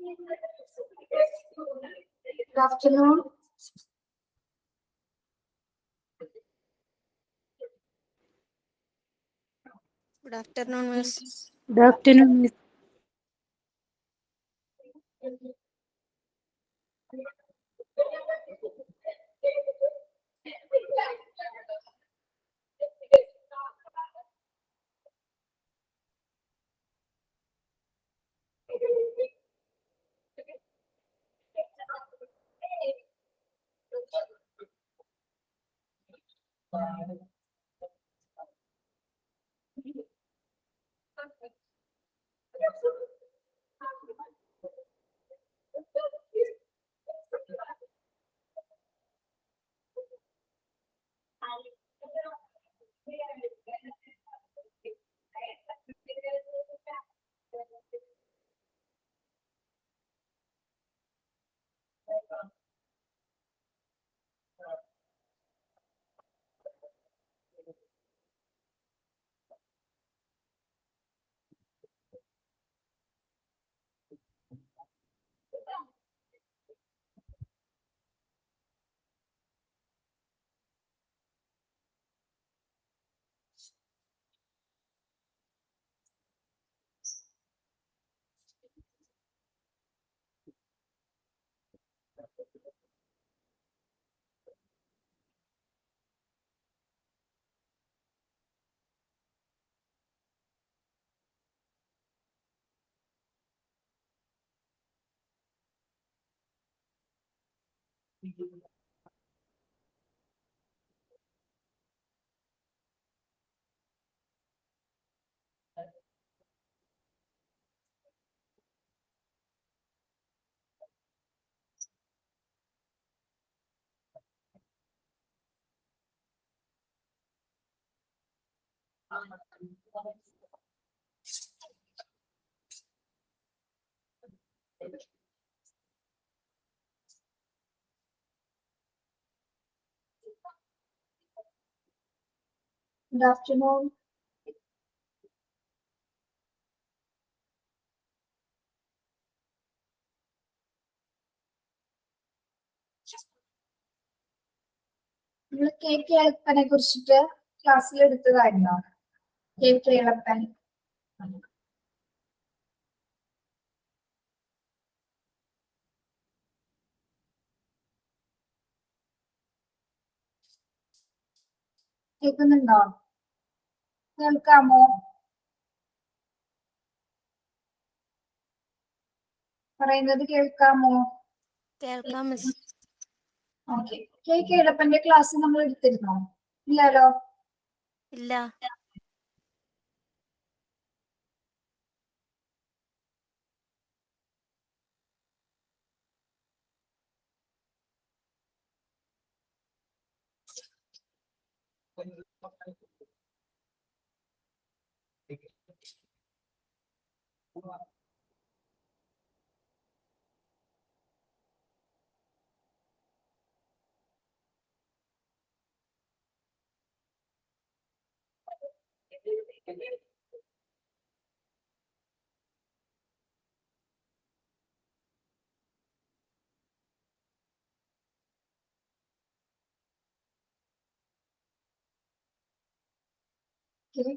Good afternoon. Good afternoon, Miss. Good afternoon, Miss. Good afternoon. നമ്മൾ K കേളപ്പനെ കുറിച്ചിട്ട് ക്ലാസ്സിൽ എടുത്തതായിരുന്നോ? K Kelappan. കേൾക്കുന്നുണ്ടോ? കേൾക്കാമോ? പറയുന്നത് കേൾക്കാമോ? കേൾക്കാം, മിസ്. ഓക്കെ. കെ കേളപ്പന്റെ ക്ലാസ് നമ്മൾ എടുത്തിരുന്നോ? ഇല്ലല്ലോ. ഇല്ല. Okay.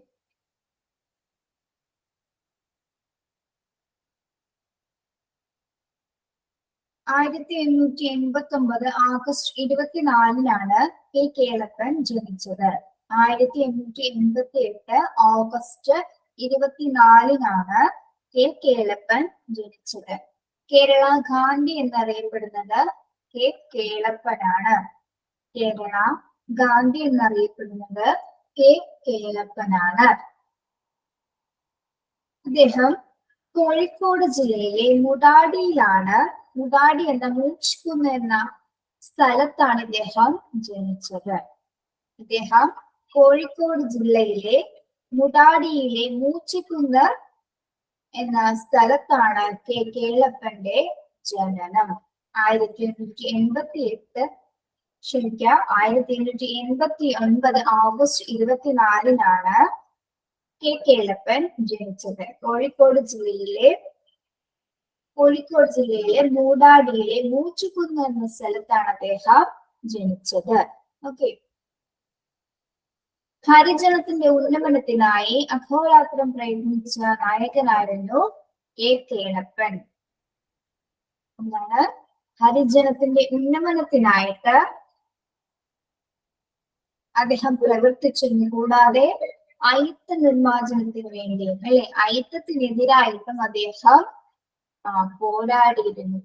ആയിരത്തി 1889 ആഗസ്റ്റ് 24-നാണ് കെ കേളപ്പൻ ജനിച്ചത്. 1888 ഓഗസ്റ്റ് 24-നാണ് കെ കേളപ്പൻ ജനിച്ചത്. കേരള ഗാന്ധി എന്നറിയപ്പെടുന്നത് കെ കേളപ്പനാണ്. കേരള ഗാന്ധി എന്നറിയപ്പെടുന്നത് കെ കേളപ്പനാണ്. അദ്ദേഹം കോഴിക്കോട് ജില്ലയിലെ മുടാടിയിലാണ്, മുടാടി എന്ന മൂച്ചിക്കുന്ന് എന്ന സ്ഥലത്താണ് ഇദ്ദേഹം ജനിച്ചത്. ഇദ്ദേഹം കോഴിക്കോട് ജില്ലയിലെ മുടാടിയിലെ മൂച്ചിക്കുന്ന് എന്ന സ്ഥലത്താണ് കെ കേളപ്പന്റെ ജനനം. 1889 ഓഗസ്റ്റ് 24-നാണ് കെ കേളപ്പൻ ജനിച്ചത്. കോഴിക്കോട് ജില്ലയിലെ കോഴിക്കോട് ജില്ലയിലെ മൂടാടിയിലെ മൂച്ചുകുന്ന് എന്ന സ്ഥലത്താണ് അദ്ദേഹം ജനിച്ചത്. ഓക്കെ. ഹരിജനത്തിന്റെ ഉന്നമനത്തിനായി അഹോരാത്രം പ്രയത്നിച്ച നായകനായിരുന്നു കെ കേളപ്പൻ. എന്താണ്? ഹരിജനത്തിന്റെ ഉന്നമനത്തിനായിട്ട് അദ്ദേഹം പ്രവർത്തിച്ചിരുന്നു. കൂടാതെ അയിത്ത നിർമ്മാർജ്ജനത്തിന് വേണ്ടിയും അല്ലെ അയിത്തത്തിനെതിരായിട്ടും അദ്ദേഹം പോരാടിയിരുന്നു.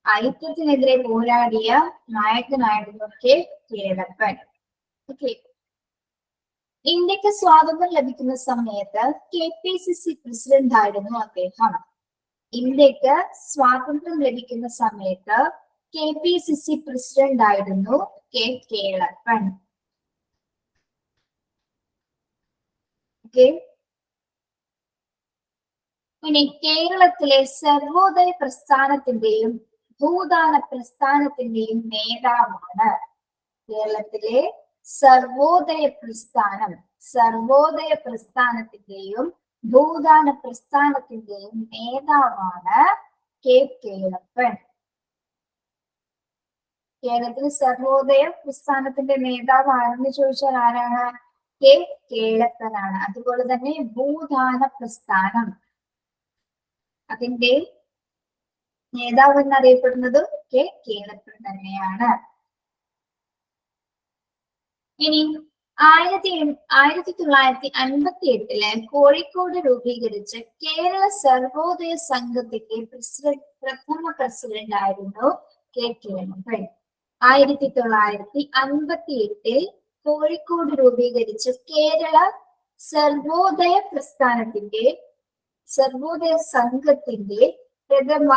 അയിത്തത്തിനെതിരെ പോരാടിയ നായകനായിരുന്നു കെ കേളപ്പൻ. ഓക്കെ. ഇന്ത്യക്ക് സ്വാതന്ത്ര്യം ലഭിക്കുന്ന സമയത്ത് KPCC പ്രസിഡന്റ് ആയിരുന്നു അദ്ദേഹം. ഇന്ത്യക്ക് സ്വാതന്ത്ര്യം ലഭിക്കുന്ന സമയത്ത് KPCC പ്രസിഡന്റ് ആയിരുന്നു കെ കേളപ്പൻ. ഓക്കെ. ഇനി കേരളത്തിലെ സർവോദയ പ്രസ്ഥാനത്തിന്റെയും ഭൂദാന പ്രസ്ഥാനത്തിന്റെയും നേതാവാണ്. കേരളത്തിലെ സർവോദയ പ്രസ്ഥാനത്തിന്റെയും ഭൂദാന പ്രസ്ഥാനത്തിന്റെയും നേതാവാണ് കെ കേളപ്പൻ. കേരളത്തിലെ സർവോദയ പ്രസ്ഥാനത്തിന്റെ നേതാവ് ആരെന്ന് ചോദിച്ചാൽ ആരാണ്? കെ കേളപ്പനാണ്. അതുപോലെ തന്നെ ഭൂദാന പ്രസ്ഥാനം അതിന്റെ നേതാവ് എന്നറിയപ്പെടുന്നത് കെ കേളപ്പൻ തന്നെയാണ്. ഇനി 1958 കോഴിക്കോട് രൂപീകരിച്ച കേരള സർവോദയ സംഘത്തിന്റെ പ്രഥമ പ്രസിഡന്റ് ആയിരുന്നു കെ കേളപ്പൻ. 1958 കോഴിക്കോട് രൂപീകരിച്ച കേരള സർവോദയ സംഘത്തിന്റെ പ്രഥമ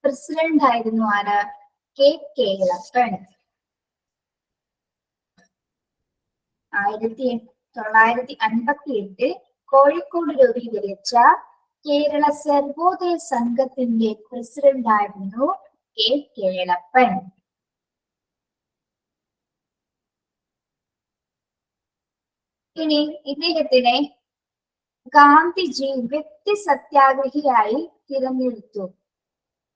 പ്രസിഡന്റ് ആയിരുന്നു ആര്? കെ കേളപ്പൻ. 1958 കോഴിക്കോട് രൂപീകരിച്ച കേരള സർവോദയ സംഘത്തിന്റെ പ്രസിഡന്റ് ആയിരുന്നു കെ കേളപ്പൻ. ഇനി ഇദ്ദേഹത്തിനെ ഗാന്ധിജി വ്യക്തി സത്യാഗ്രഹിയായി തിരഞ്ഞെടുത്തു.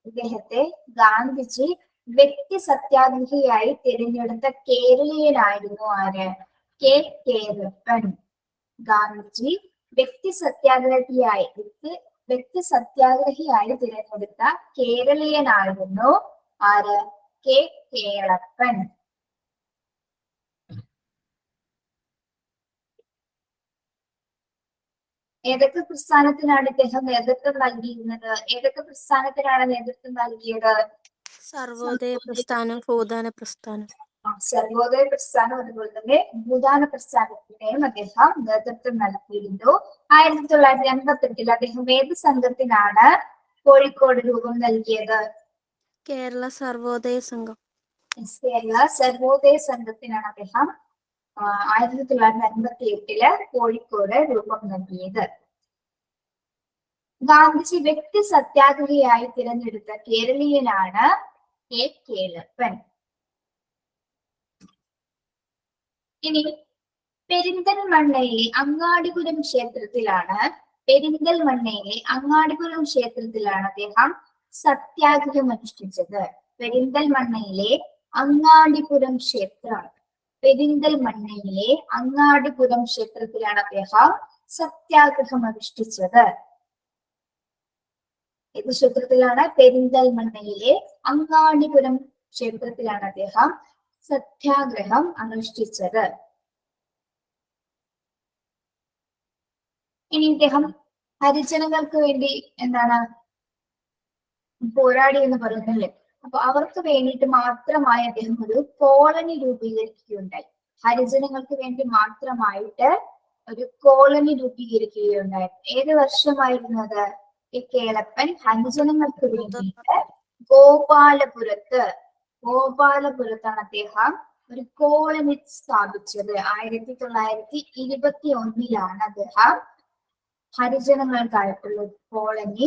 ഇദ്ദേഹത്തെ ഗാന്ധിജി വ്യക്തി സത്യാഗ്രഹിയായി തിരഞ്ഞെടുത്ത കേരളീയനായിരുന്നു ആര്? കെ കേളപ്പൻ. ഗാന്ധിജി വ്യക്തി സത്യാഗ്രഹിയായി തിരഞ്ഞെടുത്ത കേരളീയനായിരുന്നു ആര്? കെ കേളപ്പൻ. ഏതൊക്കെ പ്രസ്ഥാനത്തിനാണ് ഇദ്ദേഹം നേതൃത്വം നൽകിയിരുന്നത്? ഏതൊക്കെ പ്രസ്ഥാനത്തിനാണ് നേതൃത്വം നൽകിയത്? സർവോദയ പ്രസ്ഥാനം, ഭൂദാന പ്രസ്ഥാനം. സർവോദയ പ്രസ്ഥാനം അതുപോലെ തന്നെ ഭൂദാന പ്രസ്ഥാനത്തിനെയും അദ്ദേഹം നേതൃത്വം നൽകിയിരുന്നു. 1958 അദ്ദേഹം ഏത് സംഘത്തിനാണ് കോഴിക്കോട് രൂപം നൽകിയത്? കേരള സർവോദയ സംഘം. കേരള സർവോദയ സംഘത്തിനാണ് അദ്ദേഹം 1958 കോഴിക്കോട് രൂപം നൽകിയത്. ഗാന്ധിജി വ്യക്തി സത്യാഗ്രഹിയായി തിരഞ്ഞെടുത്ത കേരളീയനാണ് കെ കേളപ്പൻ. ഇനി പെരിന്തൽമണ്ണയിലെ അങ്ങാടിപുരം ക്ഷേത്രത്തിലാണ് അദ്ദേഹം സത്യാഗ്രഹം അനുഷ്ഠിച്ചത്. പെരിന്തൽമണ്ണയിലെ അങ്ങാടിപുരം ക്ഷേത്രത്തിലാണ് അദ്ദേഹം സത്യാഗ്രഹം അനുഷ്ഠിച്ചത്. ഏത് ക്ഷേത്രത്തിലാണ്? പെരിന്തൽമണ്ണയിലെ അങ്ങാടിപുരം ക്ഷേത്രത്തിലാണ് അദ്ദേഹം സത്യാഗ്രഹം അനുഷ്ഠിച്ചത്. ഇനി ഇദ്ദേഹം ഹരിജനങ്ങൾക്ക് വേണ്ടി എന്താണ് പോരാടി എന്ന് പറയുന്നല്ലേ? അപ്പൊ അവർക്ക് വേണ്ടിയിട്ട് മാത്രമായി അദ്ദേഹം ഒരു കോളനി രൂപീകരിക്കുകയുണ്ടായി. ഹരിജനങ്ങൾക്ക് വേണ്ടി മാത്രമായിട്ട് ഒരു കോളനി രൂപീകരിക്കുകയുണ്ടായി. ഏത് വർഷമായിരുന്നു അത്? കെ കേളപ്പൻ ഹരിജനങ്ങൾക്ക് വേണ്ടിയിട്ട് ഗോപാലപുരത്താണ് അദ്ദേഹം ഒരു കോളനി സ്ഥാപിച്ചത്. 1921 അദ്ദേഹം ഹരിജനങ്ങൾക്കായിട്ടുള്ള കോളനി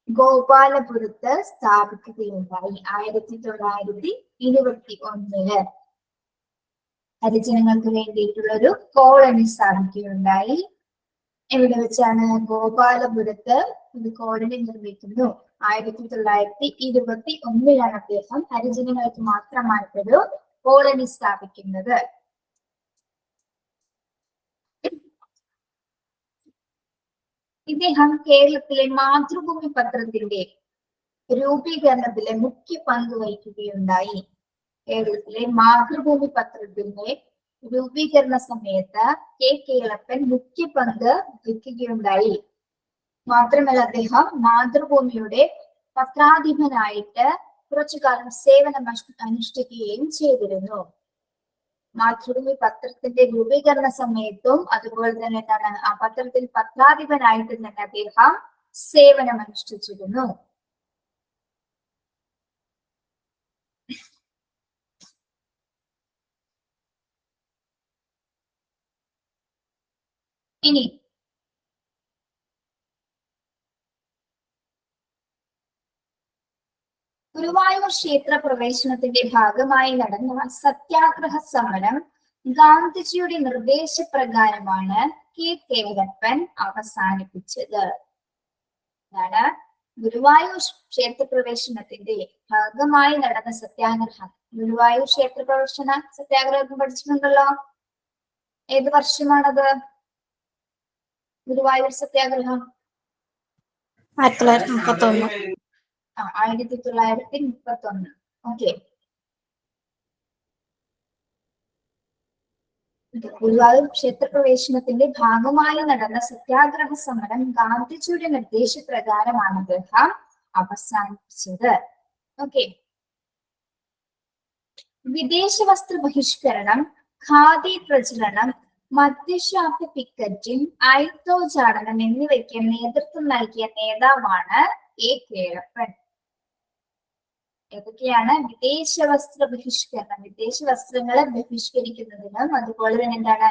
ഗോപാലപുരത്ത് സ്ഥാപിക്കുകയുണ്ടായി. 1921 ഹരിജനങ്ങൾക്ക് വേണ്ടിയിട്ടുള്ള ഒരു കോളനി സ്ഥാപിക്കുകയുണ്ടായി. എവിടെ വെച്ചാണ്? ഗോപാലപുരത്ത് ഒരു കോളനി നിർമ്മിക്കുന്നു. 1921 അദ്ദേഹം ഹരിജനങ്ങൾക്ക് മാത്രമായിട്ടൊരു കോളനി സ്ഥാപിക്കുന്നത്. ഇദ്ദേഹം കേരളത്തിലെ മാതൃഭൂമി പത്രത്തിന്റെ രൂപീകരണത്തിലെ മുഖ്യ പങ്ക് വഹിക്കുകയുണ്ടായി. കേരളത്തിലെ മാതൃഭൂമി പത്രത്തിന്റെ രൂപീകരണ സമയത്ത് കെ കേളപ്പൻ മുഖ്യ പങ്ക് വഹിക്കുകയുണ്ടായി. മാത്രമല്ല അദ്ദേഹം മാതൃഭൂമിയുടെ പത്രാധിപനായിട്ട് കുറച്ചു കാലം സേവനം അനുഷ്ഠിക്കുകയും ചെയ്തിരുന്നു. മാതൃഭൂമി പത്രത്തിന്റെ രൂപീകരണ സമയത്തും അതുപോലെ തന്നെ എന്താണ് ആ പത്രത്തിൽ പത്രാധിപനായിട്ട് തന്നെ അദ്ദേഹം സേവനം അനുഷ്ഠിച്ചിരുന്നു. ഇനി ഗുരുവായൂർ ക്ഷേത്ര പ്രവേശനത്തിന്റെ ഭാഗമായി നടന്ന സത്യാഗ്രഹ സമരം ഗാന്ധിജിയുടെ നിർദ്ദേശപ്രകാരമാണ് കെ കേളപ്പൻ അവസാനിപ്പിച്ചത്. എന്താണ്? ഗുരുവായൂർ ക്ഷേത്ര പ്രവേശനത്തിന്റെ ഭാഗമായി നടന്ന സത്യാഗ്രഹം. ഗുരുവായൂർ ക്ഷേത്ര പ്രവേശന സത്യാഗ്രഹം പഠിച്ചിട്ടുണ്ടല്ലോ. ഏത് വർഷമാണത്? ഗുരുവായൂർ സത്യാഗ്രഹം 1931. 1931. ഓക്കെ. ഗുരുവായൂർ ക്ഷേത്രപ്രവേശനത്തിന്റെ ഭാഗമായി നടന്ന സത്യാഗ്രഹ സമരം ഗാന്ധിജിയുടെ നിർദ്ദേശപ്രകാരമാണ് അദ്ദേഹം അവസാനിപ്പിച്ചത്. ഓക്കെ. വിദേശ വസ്ത്ര ബഹിഷ്കരണം, ഖാദി പ്രചരണം, മദ്യഷാപ്പ് പിക്കറ്റിംഗ്, ഐത്തോചാടനം എന്നിവയ്ക്ക് നേതൃത്വം നൽകിയ നേതാവാണ് കെ കേളപ്പൻ. ഏതൊക്കെയാണ്? വിദേശ വസ്ത്ര ബഹിഷ്കരണം, വിദേശ വസ്ത്രങ്ങളെ ബഹിഷ്കരിക്കുന്നതിനും അതുപോലെ തന്നെ എന്താണ്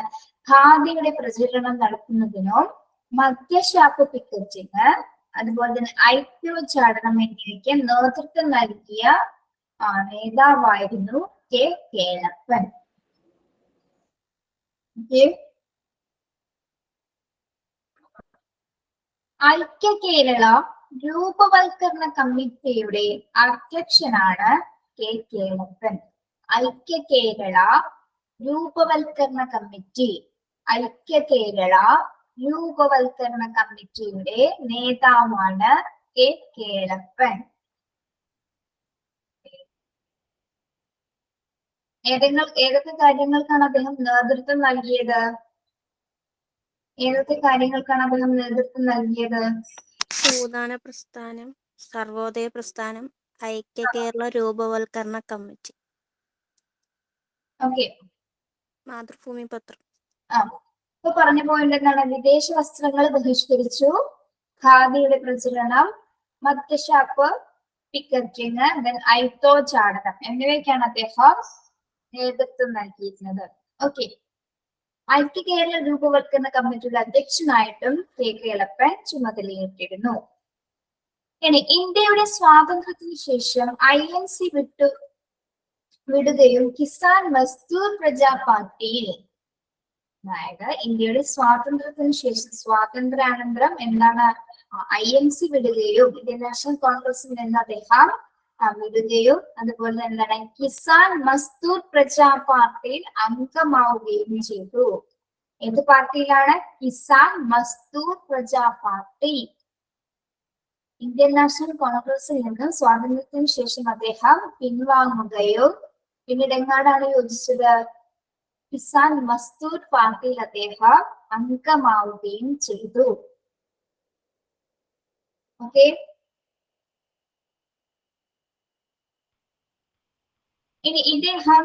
ഖാദിയുടെ പ്രചരണം നടത്തുന്നതിനും മദ്യഷാപ്പ് പിക്കറ്റിംഗ് അതുപോലെ തന്നെ ഐക്യോച്ചാടനം എന്നിവയ്ക്ക് നേതൃത്വം നൽകിയ നേതാവായിരുന്നു കെ കേളപ്പൻ. ഐക്യ കേരള രൂപവൽക്കരണ കമ്മിറ്റിയുടെ അധ്യക്ഷനാണ് കെ കേളപ്പൻ. ഐക്യ കേരള രൂപവൽക്കരണ കമ്മിറ്റി, ഐക്യ കേരള രൂപവൽക്കരണ കമ്മിറ്റിയുടെ നേതാവാണ് കെ കേളപ്പൻ. ഏതൊക്കെ കാര്യങ്ങൾക്കാണ് അദ്ദേഹം നേതൃത്വം നൽകിയത്? ഏതൊക്കെ കാര്യങ്ങൾക്കാണ് അദ്ദേഹം നേതൃത്വം നൽകിയത്? ഭൂദാന പ്രസ്ഥാനം, സർവോദയ പ്രസ്ഥാനം, ഐക്യ കേരള രൂപവൽക്കരണ കമ്മിറ്റി, ഓക്കെ, മാതൃഭൂമി പത്രം. ഇപ്പൊ പറഞ്ഞ പോയിന്റ് എന്താണ്? വിദേശ വസ്ത്രങ്ങൾ ബഹിഷ്കരിച്ചു, ഖാദിയുടെ പ്രചരണം, മദ്യഷാപ്പ് പിക്കറ്റിംഗ്, ഐത്തോചാടനം എന്നിവയ്ക്കാണ് അദ്ദേഹം നേതൃത്വം നൽകിയിരുന്നത്. ഓക്കെ. ഐക്യ കേരള രൂപവൽക്കരണ കമ്മിറ്റിയുടെ അധ്യക്ഷനായിട്ടും കെ കേളപ്പൻ ചുമതലയേറ്റിരുന്നു. ഇനി ഇന്ത്യയുടെ സ്വാതന്ത്ര്യത്തിന് ശേഷം INC വിടുകയും കിസാൻ മസ്ദൂർ പ്രജാ പാർട്ടിയിൽ, അതായത് ഇന്ത്യയുടെ സ്വാതന്ത്ര്യത്തിന് ശേഷം സ്വാതന്ത്ര്യാനന്തരം എന്താണ് INC വിടുകയും ഇന്ത്യൻ നാഷണൽ കോൺഗ്രസിൽ നിന്ന് അദ്ദേഹം വിടുകയും അതുപോലെ എന്താണ് കിസാൻ മസ്ദൂർ പ്രജാ പാർട്ടിയിൽ അംഗമാവുകയും ചെയ്തു. ഏത് പാർട്ടിയിലാണ്? Kisan Mazdoor Praja party. Indian national കോൺഗ്രസിൽ നിന്ന് സ്വാതന്ത്ര്യത്തിന് ശേഷം അദ്ദേഹം പിൻവാങ്ങുകയും പിന്നീട് എങ്ങാടാണ് യോജിച്ചത്? കിസാൻ മസ്ദൂർ പാർട്ടിയിൽ അദ്ദേഹം അംഗമാവുകയും ചെയ്തു. ഓക്കെ. ഇനി ഇദ്ദേഹം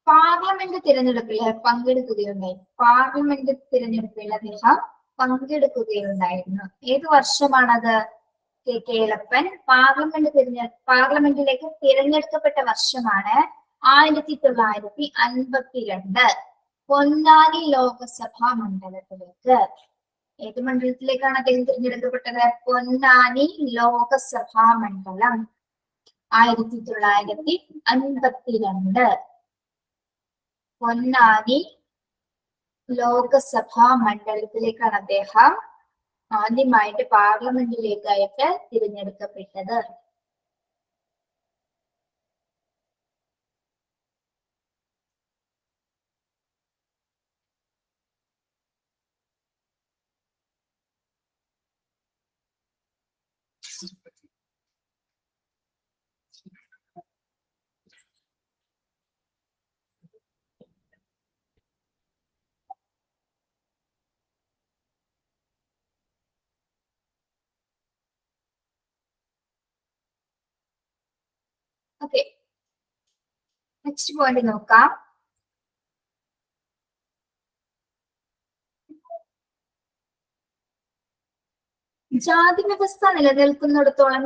പാർലമെന്റ് തിരഞ്ഞെടുപ്പിൽ പങ്കെടുക്കുകയുണ്ടായി. പാർലമെന്റ് തിരഞ്ഞെടുപ്പിൽ അദ്ദേഹം പങ്കെടുക്കുകയുണ്ടായിരുന്നു. ഏത് വർഷമാണത്? കെ കേളപ്പൻ പാർലമെന്റിലേക്ക് തിരഞ്ഞെടുക്കപ്പെട്ട വർഷമാണ് 1952. പൊന്നാനി ലോകസഭാ മണ്ഡലത്തിലേക്ക്. ഏത് മണ്ഡലത്തിലേക്കാണ് അദ്ദേഹം തിരഞ്ഞെടുക്കപ്പെട്ടത്? പൊന്നാനി ലോകസഭാ മണ്ഡലം 1952. പൊന്നാനി ലോകസഭാ മണ്ഡലത്തിലേക്കാണ് അദ്ദേഹം ആദ്യമായിട്ട് പാർലമെന്റിലേക്കായിട്ട് തിരഞ്ഞെടുക്കപ്പെട്ടത്. ഓക്കെ, നെക്സ്റ്റ് പോയിന്റ് നോക്കാം. ജാതി വ്യവസ്ഥ നിലനിൽക്കുന്നിടത്തോളം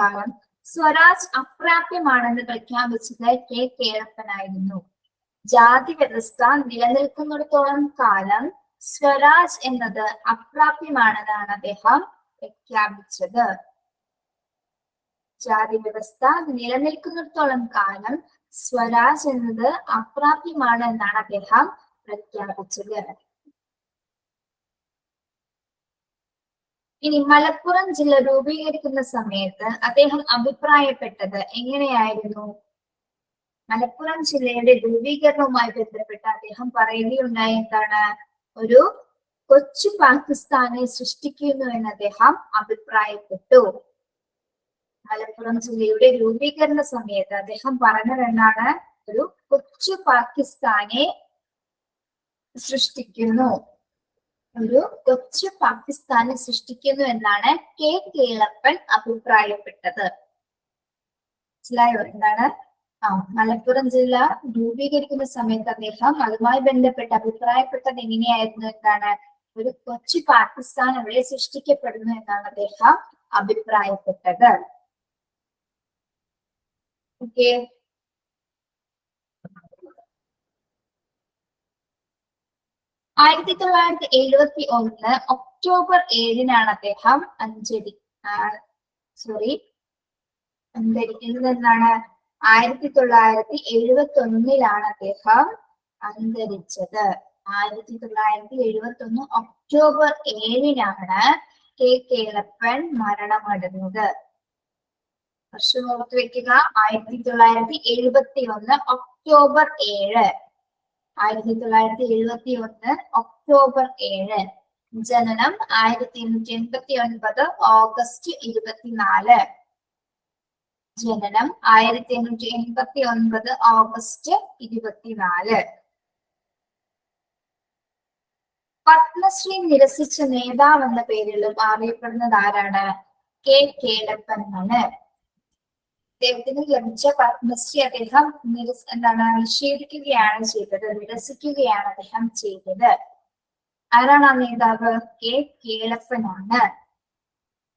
കാലം സ്വരാജ് അപ്രാപ്യമാണെന്ന് പ്രഖ്യാപിച്ചത് കെ കേളപ്പനായിരുന്നു. ജാതി വ്യവസ്ഥ നിലനിൽക്കുന്നിടത്തോളം കാലം സ്വരാജ് എന്നത് അപ്രാപ്യമാണെന്നാണ് അദ്ദേഹം പ്രഖ്യാപിച്ചത്. ജാതി വ്യവസ്ഥ നിലനിൽക്കുന്നിടത്തോളം കാലം സ്വരാജ് എന്നത് അപ്രാപ്യമാണ് എന്നാണ് അദ്ദേഹം പ്രഖ്യാപിച്ചത്. ഇനി മലപ്പുറം ജില്ല രൂപീകരിക്കുന്ന സമയത്ത് അദ്ദേഹം അഭിപ്രായപ്പെട്ടത് എങ്ങനെയായിരുന്നു? മലപ്പുറം ജില്ലയുടെ രൂപീകരണവുമായി ബന്ധപ്പെട്ട് അദ്ദേഹം പറയുകയുണ്ടായി എന്താണ്? ഒരു കൊച്ചു പാകിസ്ഥാനെ സൃഷ്ടിക്കുന്നു എന്ന് അദ്ദേഹം അഭിപ്രായപ്പെട്ടു. മലപ്പുറം ജില്ലയുടെ രൂപീകരണ സമയത്ത് അദ്ദേഹം പറഞ്ഞത് എന്താണ്? ഒരു കൊച്ചു പാകിസ്ഥാനെ സൃഷ്ടിക്കുന്നു, ഒരു കൊച്ചു പാകിസ്ഥാനെ സൃഷ്ടിക്കുന്നു എന്നാണ് കെ കേളപ്പൻ അഭിപ്രായപ്പെട്ടത്. മനസ്സിലായോ എന്താണ്? മലപ്പുറം ജില്ല രൂപീകരിക്കുന്ന സമയത്ത് അദ്ദേഹം അതുമായി ബന്ധപ്പെട്ട് അഭിപ്രായപ്പെട്ടത് എങ്ങനെയായിരുന്നു? എന്താണ്? ഒരു കൊച്ചു പാകിസ്ഥാൻ അവിടെ സൃഷ്ടിക്കപ്പെടുന്നു എന്നാണ് അദ്ദേഹം അഭിപ്രായപ്പെട്ടത്. ഓക്കെ, 1971 ഒക്ടോബർ 7-നാണ് അദ്ദേഹം അന്തരിക്കുന്നത് എന്നാണ്. 1971 അദ്ദേഹം അന്തരിച്ചത്. 1971 ഒക്ടോബർ 7-നാണ് കെ കേളപ്പൻ മരണമടഞ്ഞത്. വർഷം ഓർത്ത് വെക്കുക, 1971 ഒക്ടോബർ 7. 1971 ഒക്ടോബർ 7. ജനനം 1889 ഓഗസ്റ്റ് 24. ജനനം 1889 ഓഗസ്റ്റ് 24. പത്മശ്രീ നിരസിച്ച നേതാവ് എന്ന പേരിലും അറിയപ്പെടുന്നത് ആരാണ്? കെ കേളപ്പൻ ആണ്. അദ്ദേഹത്തിന് ലഭിച്ച പത്മശ്രീ അദ്ദേഹം നിഷേധിക്കുകയാണ് ചെയ്തത്, നിരസിക്കുകയാണ് അദ്ദേഹം ചെയ്തത്. ആരാണ് ആ നേതാവ്? കെ കേളപ്പനാണ്.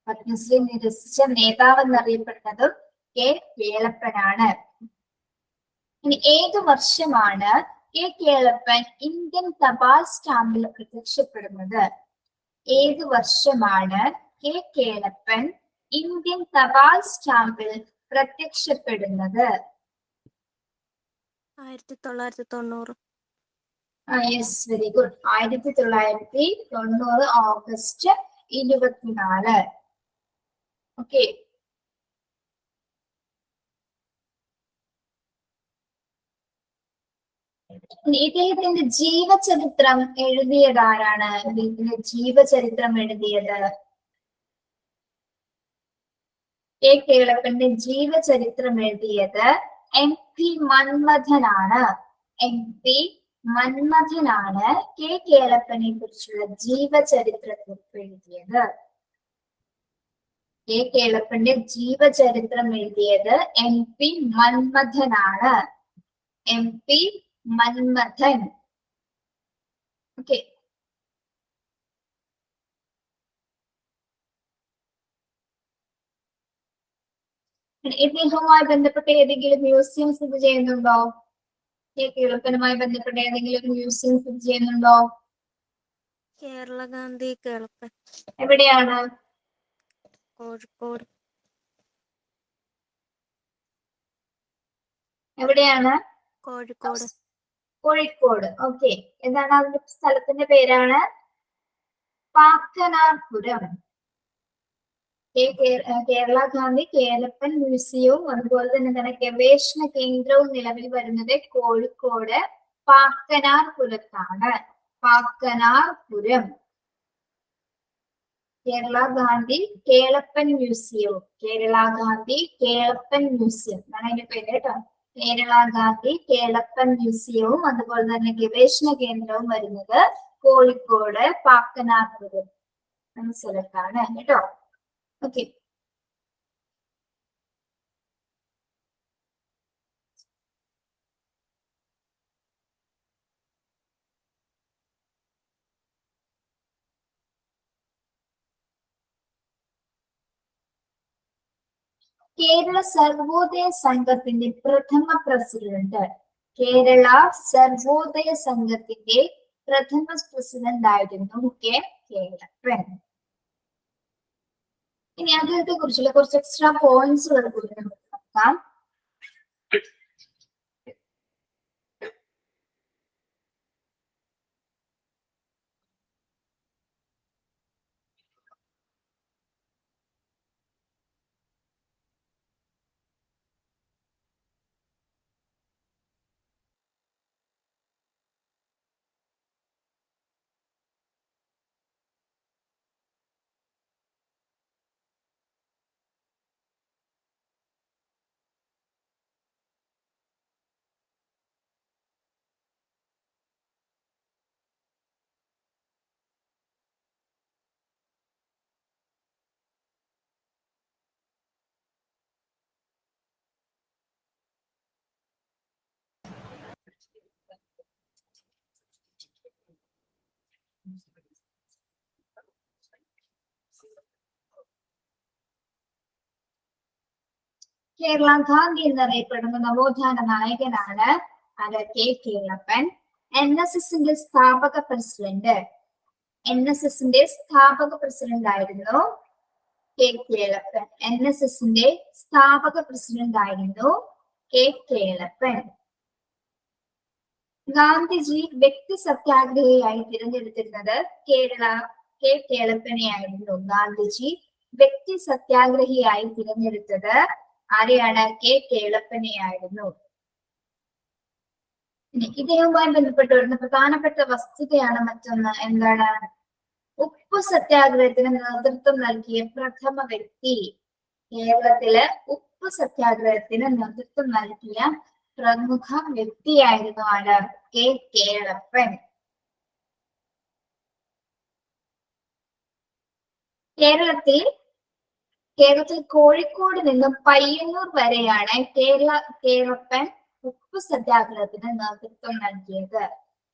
പത്മശ്രീ നിരസിച്ച നേതാവ് എന്നറിയപ്പെടുന്നതും കെ കേളപ്പനാണ്. ഇനി ഏതു വർഷമാണ് കെ കേളപ്പൻ ഇന്ത്യൻ തപാൽ സ്റ്റാമ്പിൽ പ്രത്യക്ഷപ്പെടുന്നത്? ഏതു വർഷമാണ് കെ കേളപ്പൻ ഇന്ത്യൻ തപാൽ സ്റ്റാമ്പിൽ പ്രത്യക്ഷപ്പെടുന്നത്? 1990. Yes, very good. 1990 August 24. Okay, ഇദ്ദേഹത്തിന്റെ ജീവചരിത്രം എഴുതിയത് ആരാണ്? ഇദ്ദേഹത്തിന്റെ ജീവചരിത്രം എഴുതിയത് കെ കേളപ്പന്റെ ജീവചരിത്രം എഴുതിയത് MP മന്മഥനാണ്. MP മന്മഥനാണ് കെ കേളപ്പനെ കുറിച്ചുള്ള ജീവചരിത്രത്തിൽ എഴുതിയത്. കെ കേളപ്പന്റെ ജീവചരിത്രം എഴുതിയത് MP മന്മഥനാണ്. MP മന്മഥൻ. ഓക്കെ, ഇദ്ദേഹവുമായി ബന്ധപ്പെട്ട ഏതെങ്കിലും മ്യൂസിയം സ്ഥിതി ചെയ്യുന്നുണ്ടോ? കെ കേളപ്പനുമായി ബന്ധപ്പെട്ട ഏതെങ്കിലും മ്യൂസിയം സ്ഥിതി ചെയ്യുന്നുണ്ടോ? കേരള ഗാന്ധി കേളപ്പൻ. എവിടെയാണ്? കോഴിക്കോട്. എവിടെയാണ്? കോഴിക്കോട്. കോഴിക്കോട്. ഓക്കെ, എന്താണ് അതിന്റെ സ്ഥലത്തിന്റെ പേരാണ്? പാക്കനാർപുരം. കേരള ഗാന്ധി കേരളപ്പൻ മ്യൂസിയവും അതുപോലെ തന്നെ എന്താണ് ഗവേഷണ കേന്ദ്രവും നിലവിൽ വരുന്നത് കോഴിക്കോട് പാക്കനാർപുരത്താണ്. പാക്കനാർപുരം. കേരള ഗാന്ധി കേളപ്പൻ മ്യൂസിയവും. കേരള ഗാന്ധി കേളപ്പൻ മ്യൂസിയം എന്നാണ് അതിന്റെ പേര് കേട്ടോ. കേരള ഗാന്ധി കേളപ്പൻ മ്യൂസിയവും അതുപോലെ തന്നെ ഗവേഷണ കേന്ദ്രവും വരുന്നത് കോഴിക്കോട് പാക്കനാർപുരം എന്ന സ്ഥലത്താണ് കേട്ടോ. ഓക്കെ, കേരള സർവോദയ സംഘത്തിന്റെ പ്രഥമ പ്രസിഡന്റ്. കേരള സർവോദയ സംഘത്തിന്റെ പ്രഥമ പ്രസിഡന്റ് ആയിരുന്നു കെ കേളപ്പൻ. ഇനി അദ്ദേഹത്തെ കുറിച്ചുള്ള കുറച്ച് എക്സ്ട്രാ പോയിന്റ്സുകൾ കൂടി നമുക്ക് നോക്കാം. കേരള ഗാന്ധി എന്നറിയപ്പെടുന്ന നവോത്ഥാന നായകനാണ് അത് കെ കേളപ്പൻ. NSSന്റെ സ്ഥാപക പ്രസിഡന്റ്. NSSന്റെ സ്ഥാപക പ്രസിഡന്റ് ആയിരുന്നു കെ കേളപ്പൻ. NSSന്റെ സ്ഥാപക പ്രസിഡന്റ് ആയിരുന്നു കെ കേളപ്പൻ. ഗാന്ധിജി വ്യക്തി സത്യാഗ്രഹിയായി തിരഞ്ഞെടുത്തിരുന്നത് കെ കേളപ്പനെയായിരുന്നു. ഗാന്ധിജി വ്യക്തി സത്യാഗ്രഹിയായി തിരഞ്ഞെടുത്തത് ആരെയാണ്? കെ കേളപ്പനെയായിരുന്നു. ഇദ്ദേഹവുമായി ബന്ധപ്പെട്ട് വരുന്ന പ്രധാനപ്പെട്ട വസ്തുതയാണ് മറ്റൊന്ന്. എന്താണ്? ഉപ്പ് സത്യാഗ്രഹത്തിന് നേതൃത്വം നൽകിയ പ്രഥമ വ്യക്തി. കേരളത്തില് ഉപ്പ് സത്യാഗ്രഹത്തിന് നേതൃത്വം നൽകിയ പ്രമുഖ വ്യക്തിയായിരുന്നു ആര്? കെ കേളപ്പൻ. കേരളത്തിൽ കോഴിക്കോട് നിന്നും പയ്യന്നൂർ വരെയാണ് കേളപ്പൻ ഉപ്പ് സത്യാഗ്രഹത്തിന് നേതൃത്വം നൽകിയത്.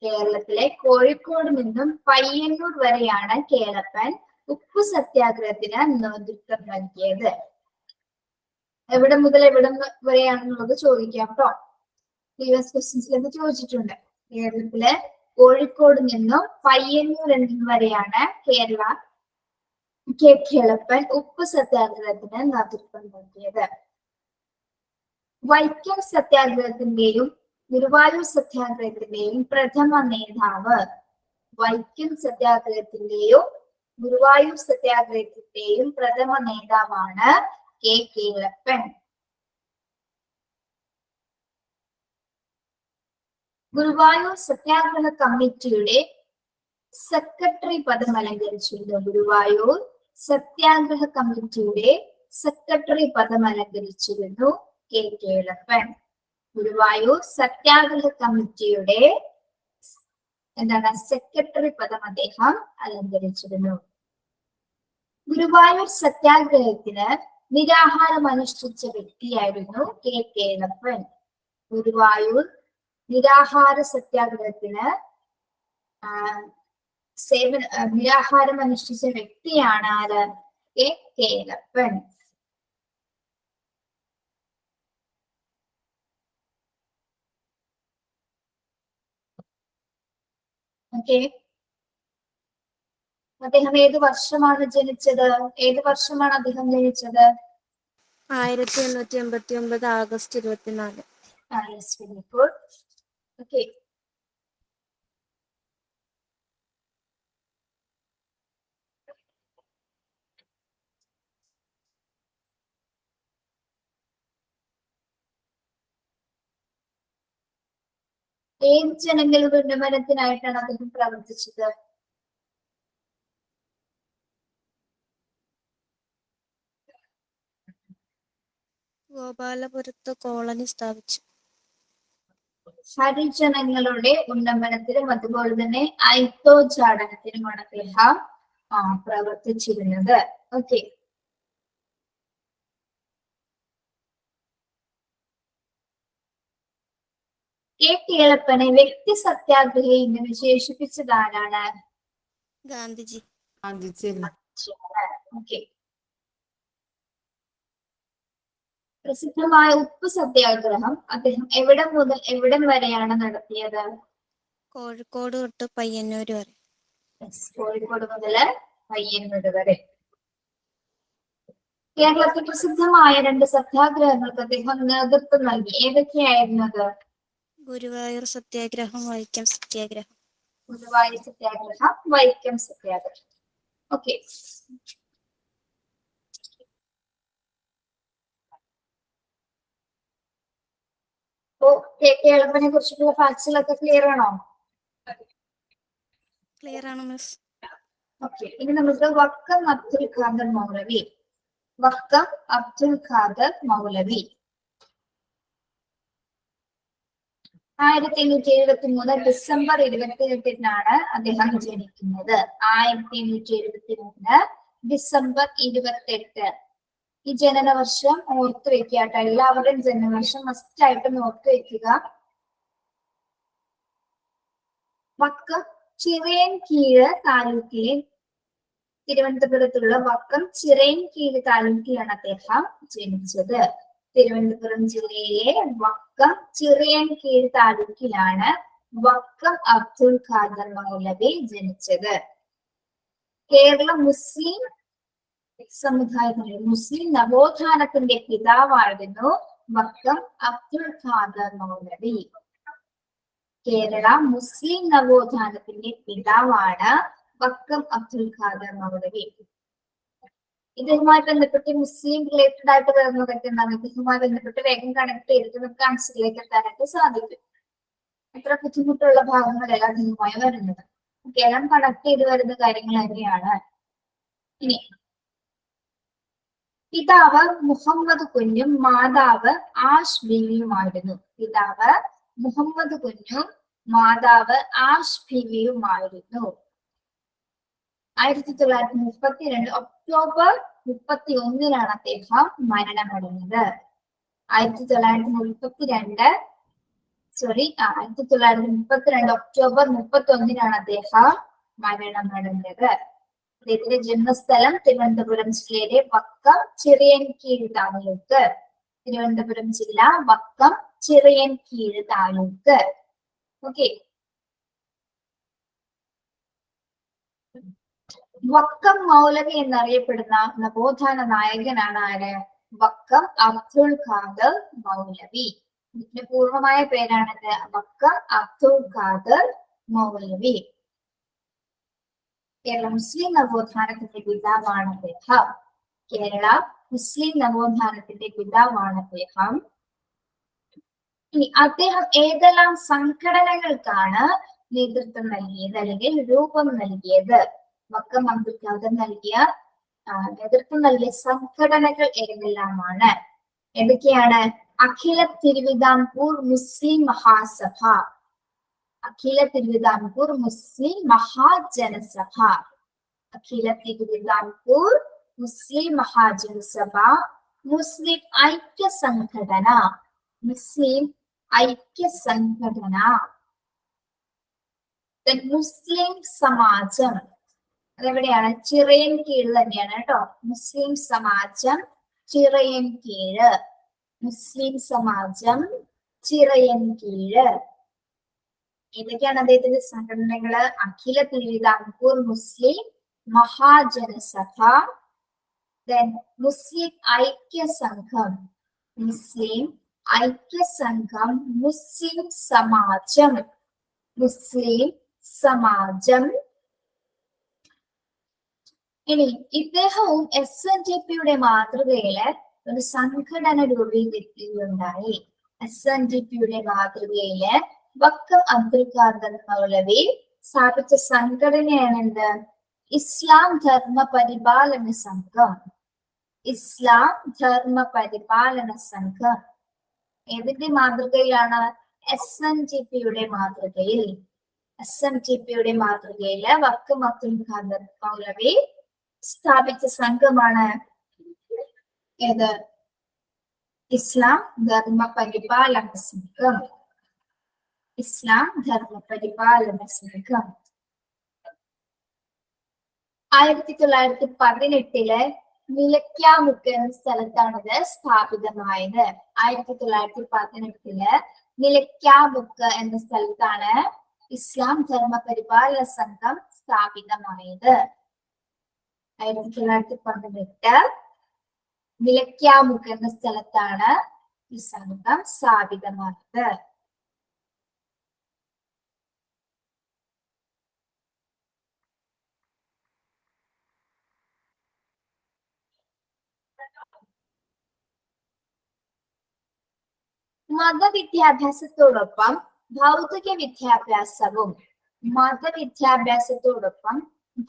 കേരളത്തിലെ കോഴിക്കോട് നിന്നും പയ്യന്നൂർ വരെയാണ് കേളപ്പൻ ഉപ്പ് സത്യാഗ്രഹത്തിന് നേതൃത്വം നൽകിയത്. എവിടെ മുതൽ എവിടെ വരെയാണെന്നുള്ളത് ചോദിക്കാം കേട്ടോ. പ്രീവിയസ് ക്വസ്റ്റ്യൻസിൽ എന്ന് ചോദിച്ചിട്ടുണ്ട്. കേരളത്തിലെ കോഴിക്കോട് നിന്നും പയ്യന്നൂർ എന്നിവ വരെയാണ് കെ കേളപ്പൻ ഉപ്പ് സത്യാഗ്രഹത്തിന് നേതൃത്വം നൽകിയത്. വൈക്കം സത്യാഗ്രഹത്തിന്റെയും ഗുരുവായൂർ സത്യാഗ്രഹത്തിന്റെയും പ്രഥമ നേതാവ്. വൈക്കം സത്യാഗ്രഹത്തിന്റെയും ഗുരുവായൂർ സത്യാഗ്രഹത്തിന്റെയും പ്രഥമ നേതാവാണ് കെ കേളപ്പൻ. ഗുരുവായൂർ സത്യാഗ്രഹ കമ്മിറ്റിയുടെ സെക്രട്ടറി പദം അലങ്കരിച്ചിരുന്നു. ഗുരുവായൂർ സത്യാഗ്രഹ കമ്മിറ്റിയുടെ സെക്രട്ടറി പദം അലങ്കരിച്ചിരുന്നു കെ കേളപ്പൻ. ഗുരുവായൂർ സത്യാഗ്രഹ കമ്മിറ്റിയുടെ സെക്രട്ടറി പദം അദ്ദേഹം അലങ്കരിച്ചിരുന്നു. ഗുരുവായൂർ സത്യാഗ്രഹത്തിന് നിരാഹാരം അനുഷ്ഠിച്ച വ്യക്തിയായിരുന്നു കെ കേളപ്പൻ. ഗുരുവായൂർ നിരാഹാര സത്യാഗ്രഹത്തിന് നിരാഹാരം അനുഷ്ഠിച്ച വ്യക്തിയാണ് ആര്? കെ കേളപ്പൻ. ഓക്കെ, അദ്ദേഹം ഏത് വർഷമാണ് ജനിച്ചത്? അദ്ദേഹം ജനിച്ചത്? 1889 ആഗസ്റ്റ് 24. ഓക്കെ, ഏത് ജനങ്ങളുടെ ഉന്നമനത്തിനായിട്ടാണ് അദ്ദേഹം പ്രവർത്തിച്ചത്? ഗോപാലപുരത്ത് കോളനി സ്ഥാപിച്ചു. ഹരിജനങ്ങളുടെ ഉന്നമനത്തിനും അതുപോലെ തന്നെ ഐത്തോച്ചാടനത്തിനുമാണ് അദ്ദേഹം പ്രവർത്തിച്ചിരുന്നത്. ഓക്കെ. കെ കേളപ്പനെ വ്യക്തി സത്യാഗ്രഹി എന്ന് വിശേഷിപ്പിച്ചത് ആരാണ്? ഗാന്ധിജി. ഓക്കെ. പ്രസിദ്ധമായ ഉപ്പ് സത്യാഗ്രഹം അദ്ദേഹം എവിടം മുതൽ എവിടം വരെയാണ് നടത്തിയത്? കോഴിക്കോട് തൊട്ട് പയ്യന്നൂർ വരെ. കോഴിക്കോട് മുതല് പയ്യന്നൂർ വരെ. കേരളത്തിൽ പ്രസിദ്ധമായ 2 സത്യാഗ്രഹങ്ങൾക്ക് അദ്ദേഹം നേതൃത്വം നൽകി. ഏതൊക്കെയായിരുന്നു അത്? ഗുരുവായൂർ സത്യാഗ്രഹം, വൈക്കം സത്യാഗ്രഹം. ഗുരുവായൂർ സത്യാഗ്രഹം, വൈക്കം സത്യാഗ്രഹം. ഓക്കെ. അപ്പോ കെ കേളപ്പനെ കുറിച്ചിട്ടുള്ള ഫാക്ട്സുകളൊക്കെ ക്ലിയർ ആണോ? ക്ലിയർ ആണ് മിസ്. ഓക്കെ. ഇനി നമുക്ക് വക്കം അബ്ദുൽ ഖാദർ മൗലവി. വക്കം അബ്ദുൽ ഖാദർ മൗലവി 1873 ഡിസംബർ 28-നാണ് അദ്ദേഹം ജനിക്കുന്നത്. 1873 ഡിസംബർ 28. ഈ ജനനവർഷം ഓർത്തു വെക്കാട്ടോ. എല്ലാവരുടെയും ജനനവർഷം മസ്റ്റ് ആയിട്ടും ഓർത്തു വെക്കുക. വക്കം ചിറയൻകീഴ് താലൂക്കിലെ, തിരുവനന്തപുരത്തുള്ള വക്കം ചിറയൻകീഴ് താലൂക്കിലാണ് അദ്ദേഹം ജനിച്ചത്. തിരുവനന്തപുരം ജില്ലയിലെ വക്കം ചിറയൻകീഴ് താലൂക്കിലാണ് വക്കം അബ്ദുൽ ഖാദർ മൗലവി ജനിച്ചത്. കേരള മുസ്ലിം സമുദായത്തിലെ മുസ്ലിം നവോത്ഥാനത്തിന്റെ പിതാവായിരുന്നു വക്കം അബ്ദുൽ ഖാദർ മൗലവി. കേരള മുസ്ലിം നവോത്ഥാനത്തിന്റെ പിതാവാണ് വക്കം അബ്ദുൽ ഖാദർ മൗലവി. ഇതുമായി ബന്ധപ്പെട്ട് മുസ്ലിം റിലേറ്റഡ് ആയിട്ട് വരുന്നതൊക്കെ എന്താണ്? ഇതുമായി ബന്ധപ്പെട്ട് വേഗം കണക്ട് ചെയ്തിട്ട് നമുക്ക് ആൻസറിലേക്ക് എത്താനായിട്ട് സാധിക്കും. എത്ര ബുദ്ധിമുട്ടുള്ള ഭാഗങ്ങളല്ല ഇതുമായി വരുന്നത്. എല്ലാം കണക്ട് ചെയ്ത് വരുന്ന കാര്യങ്ങൾ തന്നെയാണ്. ഇനി പിതാവ് മുഹമ്മദ് കുഞ്ഞും മാതാവ് ആഷ് ബീവിയുമായിരുന്നു. പിതാവ് മുഹമ്മദ് കുഞ്ഞും മാതാവ് ആഷ് ബീവിയുമായിരുന്നു. 1932 ഒക്ടോബർ 31-നാണ് അദ്ദേഹം മരണമടഞ്ഞത്. 1932 ഒക്ടോബർ 31-നാണ് അദ്ദേഹം മരണമടഞ്ഞത്. അദ്ദേഹത്തിന്റെ ജന്മസ്ഥലം തിരുവനന്തപുരം ജില്ലയിലെ വക്കം ചിറയൻകീഴ് താലൂക്ക്. തിരുവനന്തപുരം ജില്ല വക്കം ചിറയൻകീഴ് താലൂക്ക്. ഓക്കെ. വക്കം മൗലവി എന്നറിയപ്പെടുന്ന നവോത്ഥാന നായകനാണ് ആര്? വക്കം അബ്ദുൽ ഖാദർ മൗലവി. ഇതിന്റെ പൂർണ്ണമായ പേരാണത് വക്കം അബ്ദുൽ ഖാദർ മൗലവി. കേരള മുസ്ലിം നവോത്ഥാനത്തിന്റെ പിതാവാണ് അദ്ദേഹം. കേരള മുസ്ലിം നവോത്ഥാനത്തിന്റെ പിതാവാണ് അദ്ദേഹം. ഇനി അദ്ദേഹം ഏതെല്ലാം സംഘടനകൾക്കാണ് നേതൃത്വം നൽകിയത് അല്ലെങ്കിൽ രൂപം നൽകിയത്? വക്കം അബ്ദുൽ ഖാദർ നേതൃത്വം നൽകിയ സംഘടനകൾ ഏതെല്ലാമാണ്? ഏതൊക്കെയാണ്? അഖില തിരുവിതാംകൂർ മുസ്ലിം മഹാസഭ, അഖില തിരുവിതാംകൂർ മുസ്ലിം മഹാജനസഭ, അഖില തിരുവിതാംകൂർ മുസ്ലിം മഹാജനസഭ, മുസ്ലിം ഐക്യ സംഘടന, മുസ്ലിം ഐക്യ സംഘടന, മുസ്ലിം സമാജം. അതെവിടെയാണ്? ചിറയൻകീഴ് തന്നെയാണ് കേട്ടോ. മുസ്ലിം സമാജം ചിറയൻകീഴ്, മുസ്ലിം സമാജം ചിറയൻകീഴ്. ഏതൊക്കെയാണ് അദ്ദേഹത്തിന്റെ സംഘടനകള്? അഖില തിരുവിതാംകൂർ മുസ്ലിം മഹാജനസഭ, മുസ്ലിം ഐക്യ സംഘം, മുസ്ലിം ഐക്യ സംഘം, മുസ്ലിം സമാജം, മുസ്ലിം സമാജം. ഇനി ഇദ്ദേഹവും SNDPയുടെ മാതൃകയില് ഒരു സംഘടന രൂപീകരിക്കുകയുണ്ടായി. SNDPയുടെ മാതൃകയില് വക്കം അബ്ദുൽ ഖാദർ മൗലവി സ്ഥാപിച്ച സംഘടനയാണ് എന്ത്? ഇസ്ലാം ധർമ്മ പരിപാലന സംഘം. ഇസ്ലാം ധർമ്മ പരിപാലന സംഘം ഏതിന്റെ മാതൃകയിലാണ്? SNDPയുടെ മാതൃകയിൽ. SNDPയുടെ മാതൃകയില് വക്കം അബ്ദുൽ ഖാദർ മൗലവി സ്ഥാപിച്ച സംഘമാണ് ഏത്? ഇസ്ലാം ധർമ്മ പരിപാലന സംഘം. ഇസ്ലാം ധർമ്മ പരിപാലന സംഘം 1918 നിലയ്ക്കാമുക്ക് എന്ന സ്ഥലത്താണിത് സ്ഥാപിതമായത്. 1918 നിലയ്ക്കാമുക്ക് എന്ന സ്ഥലത്താണ് ഇസ്ലാം ധർമ്മ പരിപാലന സംഘം സ്ഥാപിതമായത്. 1918 നിലയ്ക്കാമുക്ക് എന്ന സ്ഥലത്താണ് ഈ സംഘം സ്ഥാപിതമായത്. മതവിദ്യാഭ്യാസത്തോടൊപ്പം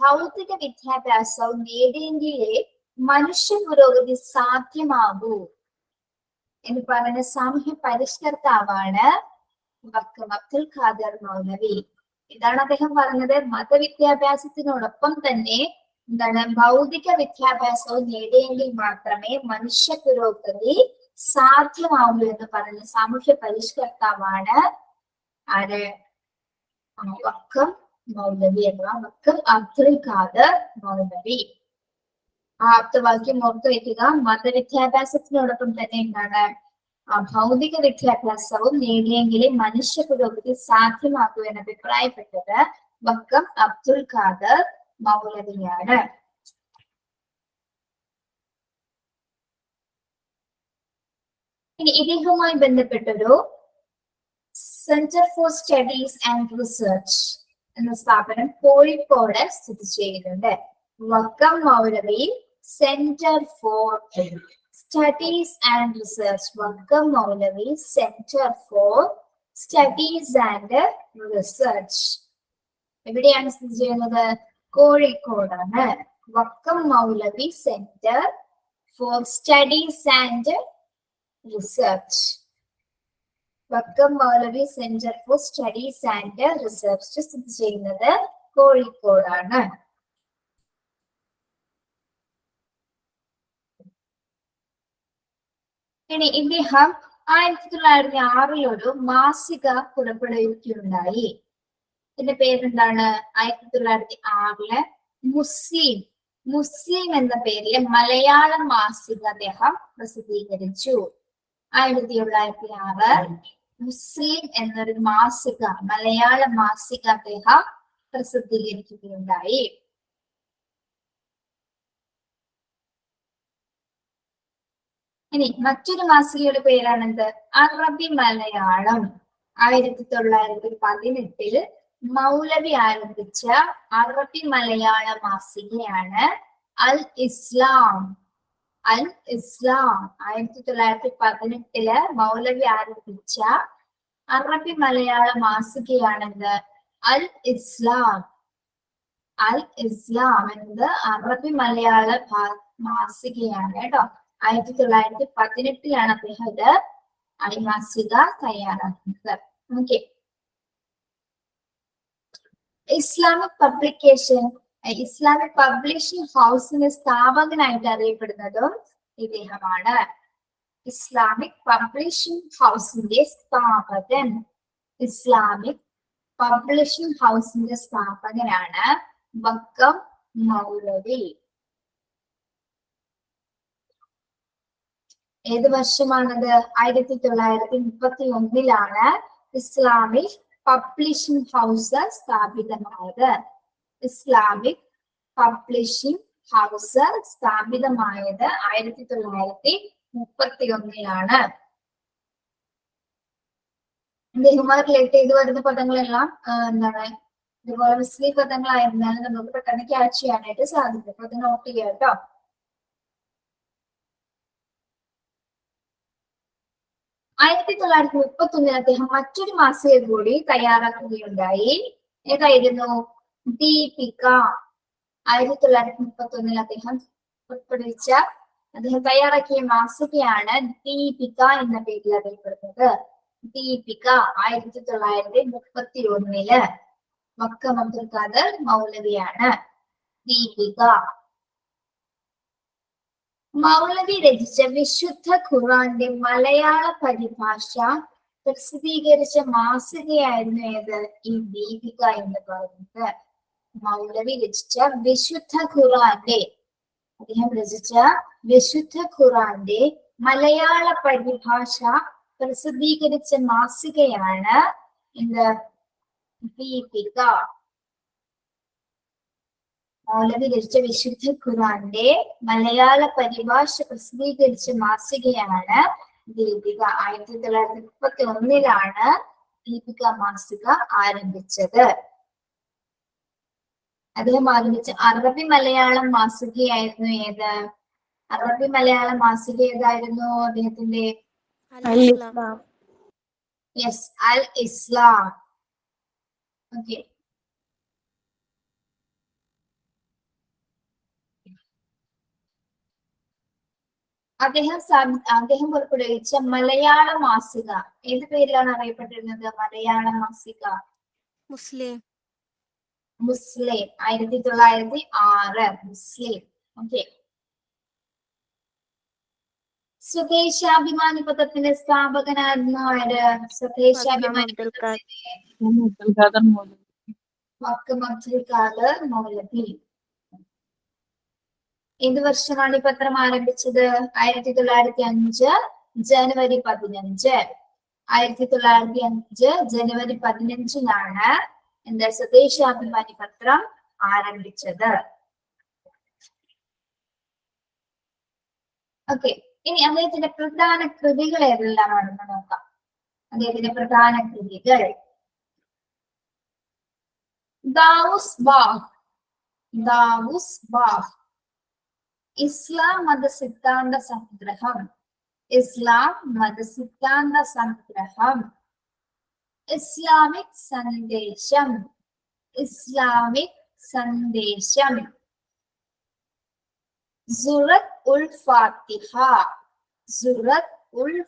ഭൗതിക വിദ്യാഭ്യാസവും നേടിയെങ്കിലേ മനുഷ്യ പുരോഗതി സാധ്യമാകൂ എന്ന് പറയുന്ന സാമൂഹ്യ പരിഷ്കർത്താവാണ് വക്കം അബ്ദുൽ ഖാദർ മൗലവി. ഇതാണ് അദ്ദേഹം പറഞ്ഞത്. മതവിദ്യാഭ്യാസത്തിനോടൊപ്പം തന്നെ ഭൗതിക വിദ്യാഭ്യാസവും നേടിയെങ്കിൽ മാത്രമേ മനുഷ്യ പുരോഗതി സാധ്യമാവൂ എന്ന് പറഞ്ഞ സാമൂഹ്യ പരിഷ്കർത്താവാണ് ആര്? വക്കം മൗലവി അഥവാ വക്കം അബ്ദുൽ ഖാദർ മൗലവി. ആ ആപ്തവാക്യം ഓർത്തു വയ്ക്കുക. മതവിദ്യാഭ്യാസത്തിനോടൊപ്പം തന്നെ ഭൗതിക വിദ്യാഭ്യാസവും നേടിയെങ്കിലേ മനുഷ്യ പുരോഗതി സാധ്യമാക്കൂ എന്ന് അഭിപ്രായപ്പെട്ടത് വക്കം അബ്ദുൽ ഖാദർ മൗലവിയാണ്. ഇനി ഇദ്ദേഹവുമായി ബന്ധപ്പെട്ടൊരു centre for studies and research എന്ന സ്ഥാപനം കോഴിക്കോട് സ്ഥിതി ചെയ്യുന്നുണ്ട്. Vakkom Maulavi centre for studies and research. Vakkom Maulavi centre for studies and research എവിടെയാണ് സ്ഥിതി ചെയ്യുന്നത്? കോഴിക്കോടാണ്. Vakkom Maulavi centre for studies and research. Vakkom Maulavi centre for studies and research സ്ഥിതി ചെയ്യുന്നത് കോഴിക്കോടാണ്. ഇനി ഇദ്ദേഹം 1906 ഒരു മാസിക പുറപ്പെടുവിക്കുകയുണ്ടായി. ഇതിന്റെ പേരെന്താണ്? 1906 മുസ്ലിം എന്ന പേരിലെ മലയാള മാസിക അദ്ദേഹം പ്രസിദ്ധീകരിച്ചു. 1906 മുസ്ലിം എന്നൊരു മാസിക, മലയാള മാസിക അദ്ദേഹം പ്രസിദ്ധീകരിക്കുകയുണ്ടായി. ഇനി മറ്റൊരു മാസികയുടെ പേരാണെന്ത്? അറബി മലയാളം. 1918 മൗലവി ആരംഭിച്ച അറബി മലയാള മാസികയാണ് അൽ ഇസ്ലാം. 1918 മൗലവി ആരംഭിച്ച അറബി മലയാള മാസികയാണെന്ത്? അൽ ഇസ്ലാം. എന്നത് അറബി മലയാള മാസികയാണ് കേട്ടോ. 1918 അദ്ദേഹം ഇത് ഈ മാസിക തയ്യാറാക്കുന്നത്. ഓക്കെ. ഇസ്ലാമിക് പബ്ലിഷിംഗ് ഹൗസിന്റെ സ്ഥാപകനായിട്ട് അറിയപ്പെടുന്നതും ഇദ്ദേഹമാണ്. ഇസ്ലാമിക് പബ്ലിഷിംഗ് ഹൗസിന്റെ സ്ഥാപകൻ. ഇസ്ലാമിക് പബ്ലിഷിംഗ് ഹൗസിന്റെ സ്ഥാപകനാണ് വക്കം മൗലവി. ഏത് വർഷമാണത്? 1931 ഇസ്ലാമിക് പബ്ലിഷിംഗ് ഹൗസ് സ്ഥാപിതമായത്. ഇസ്ലാമിക് പബ്ലിഷിംഗ് ഹൗസ് സ്ഥാപിതമായത് 1931 ഇദ്ദേഹവുമായി റിലേറ്റ് ചെയ്ത് വരുന്ന പദങ്ങളെല്ലാം ഇതുപോലെ മുസ്ലിം പദങ്ങളായിരുന്നാലും നമുക്ക് പെട്ടെന്ന് ക്യാച്ച് ചെയ്യാനായിട്ട് സാധിക്കും. അപ്പൊ അത് നോട്ട് ചെയ്യാം കേട്ടോ. 1931 അദ്ദേഹം മറ്റൊരു മാസിക കൂടി തയ്യാറാക്കുകയുണ്ടായി. ഏതായിരുന്നു? ദീപിക. 1931 അദ്ദേഹം തയ്യാറാക്കിയ മാസികയാണ് ദീപിക എന്ന പേരിൽ അറിയപ്പെടുന്നത്. ദീപിക 1931 മക്കം അബ്ദുൽ ഖാദർ മൗലവിയാണ്. ദീപിക. മൗലവി രചിച്ച വിശുദ്ധ ഖുർആന്റെ മലയാള പരിഭാഷ പ്രസിദ്ധീകരിച്ച മാസികയായിരുന്നു ഏത്? ഈ ദീപിക എന്ന് പറയുന്നത്. മൗലവി രചിച്ച വിശുദ്ധ ഖുർആന്റെ അദ്ദേഹം രചിച്ച വിശുദ്ധ ഖുർആന്റെ മലയാള പരിഭാഷ പ്രസിദ്ധീകരിച്ച മാസികയാണ് എന്ത്? ദീപിക. മൗലവി രചിച്ച വിശുദ്ധ ഖുർആന്റെ മലയാള പരിഭാഷ പ്രസിദ്ധീകരിച്ച മാസികയാണ് ദീപിക. 1931 ദീപിക മാസിക ആരംഭിച്ചത്. അദ്ദേഹം ആരംഭിച്ച അറബി മലയാളം മാസികയായിരുന്നു ഏത്? അറബി മലയാളം മാസിക ഏതായിരുന്നു അദ്ദേഹത്തിന്റെ? യെസ്, അൽ ഇസ്ലാം. ഓക്കെ. അദ്ദേഹം പുറപ്പെടുവിച്ച മലയാള മാസിക ഏത് പേരിലാണ് അറിയപ്പെട്ടിരുന്നത്? മലയാള മാസിക മുസ്ലിം. 1906 മുസ്ലിം. ഓക്കെ. സ്വദേശാഭിമാനി പത്രത്തിന്റെ സ്ഥാപകനായിരുന്നു ആര്? സ്വദേശാഭിമാനി മക്കം അബ്ദുൽ ഖാദർ മൗലവി. ഏത് വർഷമാണ് ഈ പത്രം ആരംഭിച്ചത്? 1905 ജനുവരി 15. 1905 ജനുവരി 15 എന്താ സ്വദേശാഭിമാനി പത്രം ആരംഭിച്ചത്. ഓക്കെ. ഇനി അദ്ദേഹത്തിന്റെ പ്രധാന കൃതികൾ ഏതെല്ലാമാണെന്ന് നോക്കാം. അദ്ദേഹത്തിന്റെ പ്രധാന കൃതികൾ: ദാവൂസ് ബാഹ്, ഇസ്ലാം മതസിദ്ധാന്ത സംഗ്രഹം, ഇസ്ലാമിക് സന്ദേശം, സൂറത്ത് ഉൽ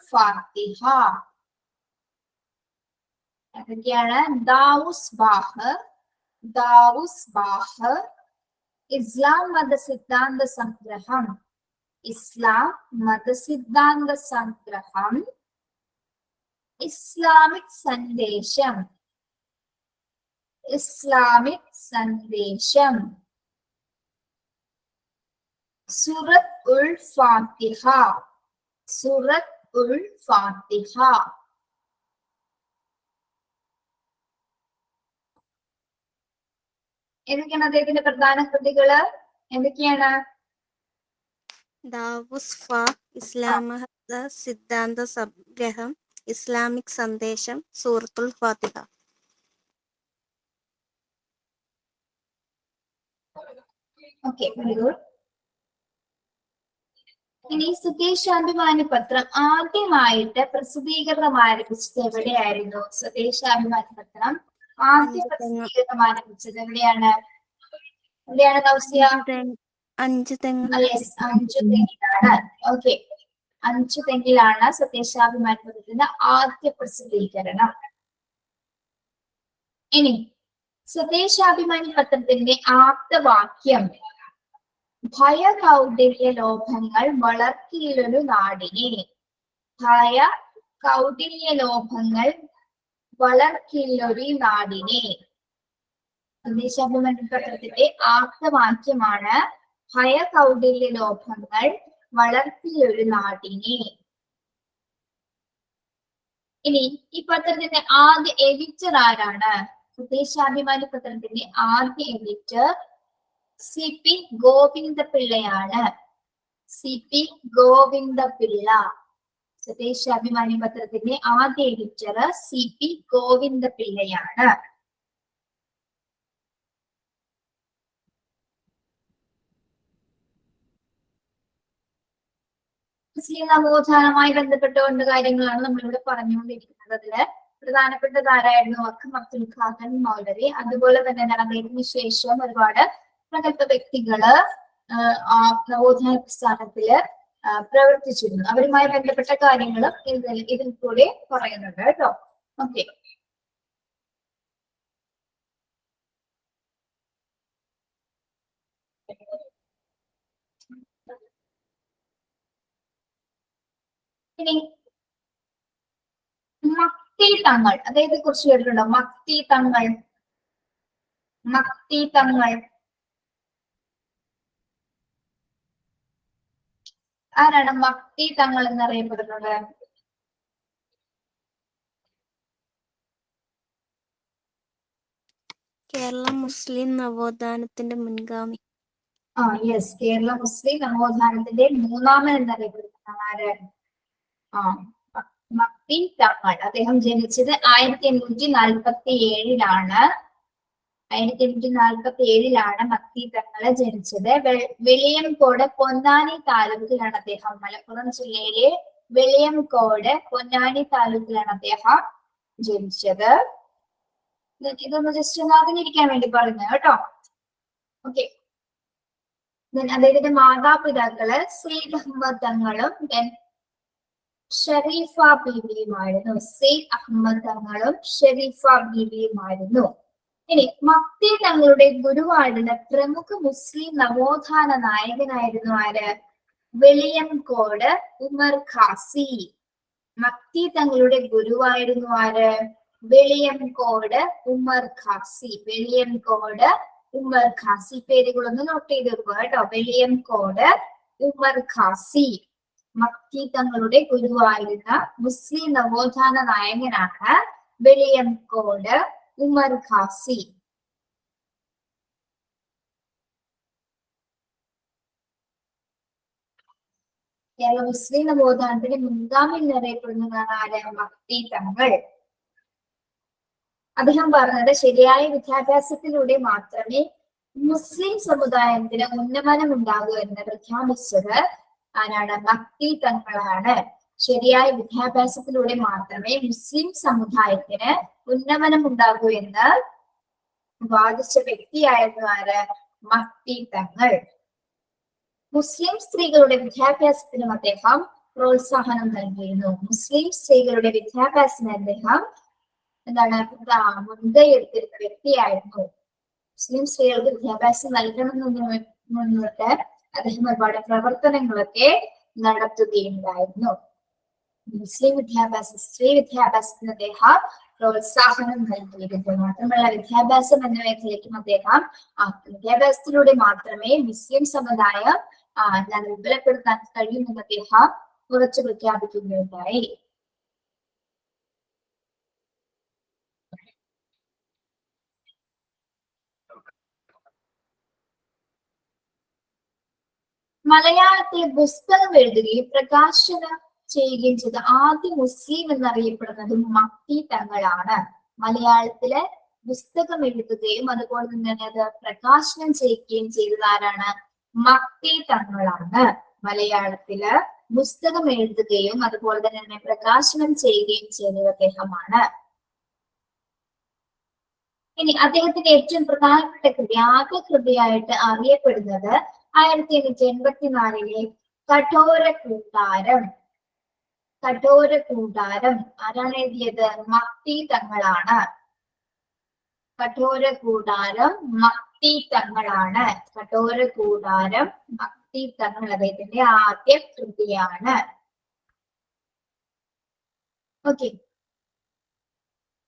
ഫാത്തിഹ. അതൊക്കെയാണ് ദാവൂസ് ബാഹ്, ഇസ്ലാം മതസിദ്ധാന്ത സംഗ്രഹം, ഇസ്ലാമിക് സന്ദേശം, സൂറത്ത് ഉൽ ഫാത്തിഹ. ഏതൊക്കെയാണ് അദ്ദേഹത്തിന്റെ പ്രധാന കൃതികള്? എന്തൊക്കെയാണ്? ദാവൂസ് ബാഹ്, ഇസ്ലാം സിദ്ധാന്ത സംഗ്രഹം, ഇസ്ലാമിക് സന്ദേശം, സൂറത്തുൽ ഫാത്തിഹ. Okay, very good. ഇനി സ്വദേശാഭിമാനി പത്രം ആദ്യമായിട്ട് പ്രസിദ്ധീകരണം ആരംഭിച്ചത് എവിടെയായിരുന്നു? സ്വദേശാഭിമാനി പത്രം ആദ്യം പ്രസിദ്ധീകരണം ആരംഭിച്ചത് എവിടെയാണ്? നൗസിയ? അഞ്ചുതെങ്ങിലാണ്. ഓക്കെ, അഞ്ചുതെങ്ങിലാണ് സ്വദേശാഭിമാനി പത്രത്തിന്റെ ആദ്യ പ്രസിദ്ധീകരണം. ഇനി സ്വദേശാഭിമാനി പത്രത്തിന്റെ ആപ്തവാക്യം: ഭയകൗടില്യ ലോഭങ്ങൾ വളർത്തിയിലൊരു നാടിനെ. സ്വദേശാഭിമാനി പത്രത്തിന്റെ ആപ്തവാക്യമാണ് ഭയകൗടില്യ ലോഭങ്ങൾ വളർത്തിയൊരു നാടിനെ. ഇനി ഈ പത്രത്തിന്റെ ആദ്യ എഡിറ്റർ ആരാണ്? സ്വദേശാഭിമാനി പത്രത്തിന്റെ ആദ്യ എഡിറ്റർ CP ഗോവിന്ദപിള്ളയാണ്. സ്വദേശാഭിമാനി പത്രത്തിന്റെ ആദ്യ എഡിറ്റർ CP ഗോവിന്ദപിള്ളയാണ്. മുസ്ലിം നവോത്ഥാനവുമായി ബന്ധപ്പെട്ടുകൊണ്ട് കാര്യങ്ങളാണ് നമ്മളിവിടെ പറഞ്ഞുകൊണ്ടിരിക്കുന്നത്. അതില് പ്രധാനപ്പെട്ടതാരായിരുന്നു? വഖഫ് അബ്ദുൽ ഖാദർ മൗലവി. അതുപോലെ തന്നെ അദ്ദേഹത്തിന് ശേഷം ഒരുപാട് പ്രഗത്ഭ വ്യക്തികള് നവോത്ഥാന പ്രസ്ഥാനത്തില് പ്രവർത്തിച്ചിരുന്നു. അവരുമായി ബന്ധപ്പെട്ട കാര്യങ്ങളും ഇതിൽ കൂടെ പറയുന്നുണ്ട് കേട്ടോ. ഓക്കെ, ഇനി മക്തി തങ്ങൾ, അദ്ദേഹത്തെ കുറിച്ച് കേട്ടിട്ടുണ്ടോ? മക്തി തങ്ങൾ, മക്തി തങ്ങൾ ആരാണ്? മക്തി തങ്ങൾ എന്നറിയപ്പെടുന്നത് കേരള മുസ്ലിം നവോത്ഥാനത്തിന്റെ മുൻഗാമി. യെസ്, കേരള മുസ്ലിം നവോത്ഥാനത്തിന്റെ മൂന്നാമൻ എന്നറിയപ്പെടുന്ന ആര്? മക്തി തങ്ങൾ. അദ്ദേഹം ജനിച്ചത് 1847 1847 മക്തി തങ്ങള് ജനിച്ചത്. വെളിയംകോട് പൊന്നാനി താലൂക്കിലാണ് അദ്ദേഹം. മലപ്പുറം ജില്ലയിലെ വെളിയംകോട് പൊന്നാനി താലൂക്കിലാണ് അദ്ദേഹം ജനിച്ചത്. ഇതൊന്ന് ജസ്റ്റ് ഒന്ന് അറിഞ്ഞിരിക്കാൻ വേണ്ടി പറഞ്ഞു കേട്ടോ. ഓക്കെ, അദ്ദേഹത്തിന്റെ മാതാപിതാക്കള് സെയ്ദ് അഹമ്മദ് തങ്ങളും ഷരീഫ ബീവിയുമായിരുന്നു. സെയ്ദ് അഹമ്മദ് തങ്ങളും ഷരീഫ ബീവിയുമായിരുന്നു. ഇനി മക്തി തങ്ങളുടെ ഗുരുവായിരുന്ന പ്രമുഖ മുസ്ലിം നവോത്ഥാന നായകനായിരുന്നു ആര്? വെളിയംകോട് ഉമർ ഖാസി. മക്തി തങ്ങളുടെ ഗുരുവായിരുന്നു ആര്? വെളിയംകോട് ഉമർ ഖാസി. വെളിയംകോട് ഉമർ ഖാസി. പേരുകളൊന്ന് നോട്ട് ചെയ്ത് വെക്കുക കേട്ടോ. വെളിയംകോട് ഉമർ ഖാസി മക്തി തങ്ങളുടെ ഗുരുവായിരുന്ന മുസ്ലിം നവോത്ഥാന നായകനാണ് വെളിയംകോട് ഉമർ ഖാസി. കേരള മുസ്ലിം നവോത്ഥാനത്തിന്റെ മുൻഗാമി എന്നറിയപ്പെടുന്നതാണ് ആര്? മക്തി തങ്ങൾ. അദ്ദേഹം പറഞ്ഞത് ശരിയായ വിദ്യാഭ്യാസത്തിലൂടെ മാത്രമേ മുസ്ലിം സമുദായത്തിന് ഉന്നമനം ഉണ്ടാകൂ എന്ന് പ്രഖ്യാപിച്ചത് ആരാണ്? മക്തി തങ്ങളാണ്. ശരിയായ വിദ്യാഭ്യാസത്തിലൂടെ മാത്രമേ മുസ്ലിം സമുദായത്തിന് ഉന്നമനം ഉണ്ടാകൂ എന്ന് വാദിച്ച വ്യക്തിയായിരുന്നു ആര്? മക്തി തങ്ങൾ. മുസ്ലിം സ്ത്രീകളുടെ വിദ്യാഭ്യാസത്തിനും അദ്ദേഹം പ്രോത്സാഹനം നൽകിയിരുന്നു. മുസ്ലിം സ്ത്രീകളുടെ വിദ്യാഭ്യാസത്തിന് അദ്ദേഹം മുൻകൈ എടുത്തിരുന്ന വ്യക്തിയായിരുന്നു. മുസ്ലിം സ്ത്രീകൾക്ക് വിദ്യാഭ്യാസം നൽകണമെന്ന് മുന്നിട്ട് അദ്ദേഹം ഒരുപാട് പ്രവർത്തനങ്ങളൊക്കെ നടത്തുകയുണ്ടായിരുന്നു. മുസ്ലിം വിദ്യാഭ്യാസം, സ്ത്രീ വിദ്യാഭ്യാസത്തിന് അദ്ദേഹം പ്രോത്സാഹനം നൽകിയിരുന്നു. മാത്രമല്ല വിദ്യാഭ്യാസം എന്ന മേഖലയ്ക്കും അദ്ദേഹം വിദ്യാഭ്യാസത്തിലൂടെ മാത്രമേ മുസ്ലിം സമുദായം വിപുലപ്പെടുത്താൻ കഴിയുമെന്ന് അദ്ദേഹം ഉറച്ചു പ്രഖ്യാപിക്കുകയുണ്ടായി. മലയാളത്തിൽ പുസ്തകം എഴുതുകയും പ്രകാശനം ചെയ്യുകയും ചെയ്ത ആദ്യ മുസ്ലിം എന്നറിയപ്പെടുന്നത് മക്തി തങ്ങളാണ്. മലയാളത്തില് പുസ്തകം എഴുതുകയും അതുപോലെ തന്നെ അത് പ്രകാശനം ചെയ്യുകയും ചെയ്തത് ആരാണ്? മക്തി തങ്ങളാണ്. മലയാളത്തില് പുസ്തകം എഴുതുകയും അതുപോലെ തന്നെ പ്രകാശനം ചെയ്യുകയും ചെയ്തത് അദ്ദേഹമാണ്. ഇനി അദ്ദേഹത്തിന്റെ ഏറ്റവും പ്രധാനപ്പെട്ട കൃതി, ആദ്യ കൃതിയായിട്ട് അറിയപ്പെടുന്നത് 1884 കഠോര കൂടാരം. കഠോര കൂടാരം ആരാണ് എഴുതിയത്? മക്തി തങ്ങളാണ്. കഠോര കൂടാരം മക്തി തങ്ങളാണ്. കഠോര കൂടാരം മക്തി തങ്ങൾ അദ്ദേഹത്തിന്റെ ആദ്യ കൃതിയാണ്. ഓക്കെ,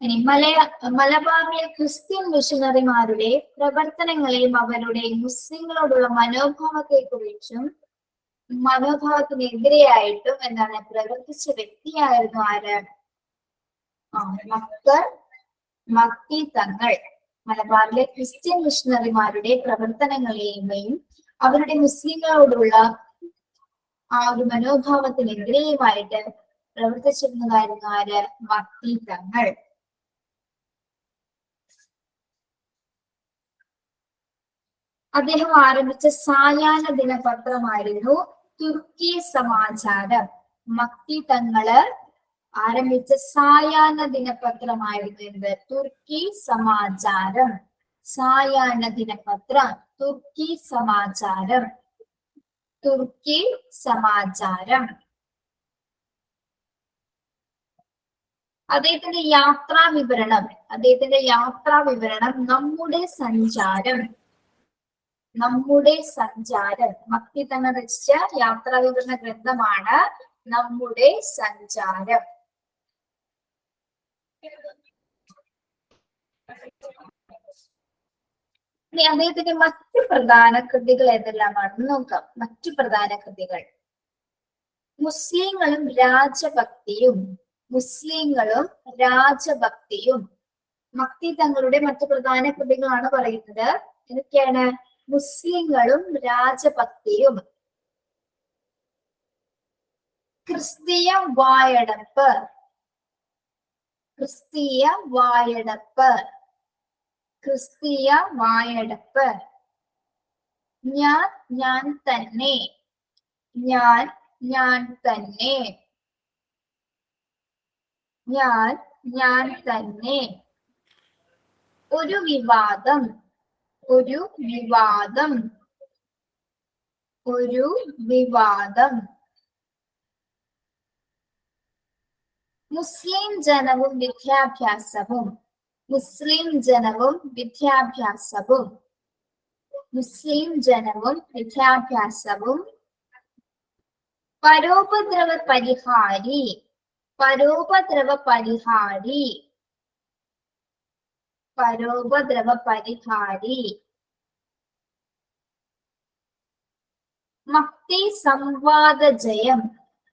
ഇനി മലബാറിലെ ക്രിസ്ത്യൻ മിഷണറിമാരുടെ പ്രവർത്തനങ്ങളെയും അവരുടെ മുസ്ലിങ്ങളോടുള്ള മനോഭാവത്തിനെതിരെയായിട്ടും പ്രവർത്തിച്ച വ്യക്തിയായിരുന്നു ആര്? മക്തി തങ്ങൾ. മലബാറിലെ ക്രിസ്ത്യൻ മിഷണറിമാരുടെ പ്രവർത്തനങ്ങളെയും അവരുടെ മുസ്ലിങ്ങളോടുള്ള ആ ഒരു മനോഭാവത്തിനെതിരെയുമായിട്ട് പ്രവർത്തിച്ചിരുന്നതായിരുന്നു ആര്? മക്തി തങ്ങൾ. അദ്ദേഹം ആരംഭിച്ച സായാഹ്ന ദിനപത്രമായിരുന്നു തുർക്കി സമാചാരം മക്തി തങ്ങള് ആരംഭിച്ച സായാഹ്ന ദിനപത്രമായിരുന്നു എന്ത്? തുർക്കി സമാചാരം. സായാഹ്ന ദിനപത്രം തുർക്കി സമാചാരം. തുർക്കി സമാചാരം. അദ്ദേഹത്തിന്റെ യാത്രാ വിവരണം നമ്മുടെ സഞ്ചാരം. നമ്മുടെ സഞ്ചാരം. മക്തി തങ്ങൾ രചിച്ച യാത്രാ വിവരണ ഗ്രന്ഥമാണ് നമ്മുടെ സഞ്ചാരം. ഇനി അദ്ദേഹത്തിന്റെ മറ്റു പ്രധാന കൃതികൾ ഏതെല്ലാമാണെന്ന് നോക്കാം. മറ്റു പ്രധാന കൃതികൾ മുസ്ലിങ്ങളും രാജഭക്തിയും. മുസ്ലിങ്ങളും രാജഭക്തിയും മക്തി തങ്ങളുടെ മറ്റു പ്രധാന കൃതികളാണ് പറയുന്നത്. എന്തൊക്കെയാണ്? മുസ്ലിങ്ങളും രാജഭക്തിയും. ക്രിസ്തീയ വായടപ്പ്. ക്രിസ്തീയ വായടപ്പ്. ക്രിസ്തീയ വായടപ്പ്. ഞാൻ തന്നെ. ഞാൻ തന്നെ. ഞാൻ തന്നെ. ഒരു വിവാദം. ഒരു വിവാദം. ഒരു വിവാദം. മുസ്ലിം ജനവും വിദ്യാഭ്യാസവും. മുസ്ലിം ജനവും വിദ്യാഭ്യാസവും. മുസ്ലിം ജനവും വിദ്യാഭ്യാസവും. പരോപദ്രവ പരിഹാരി. പരോപദ്രവ പരിഹാരി. പരോപദ്രവ പരിഹാരി. മക്തി സംവാദ ജയം.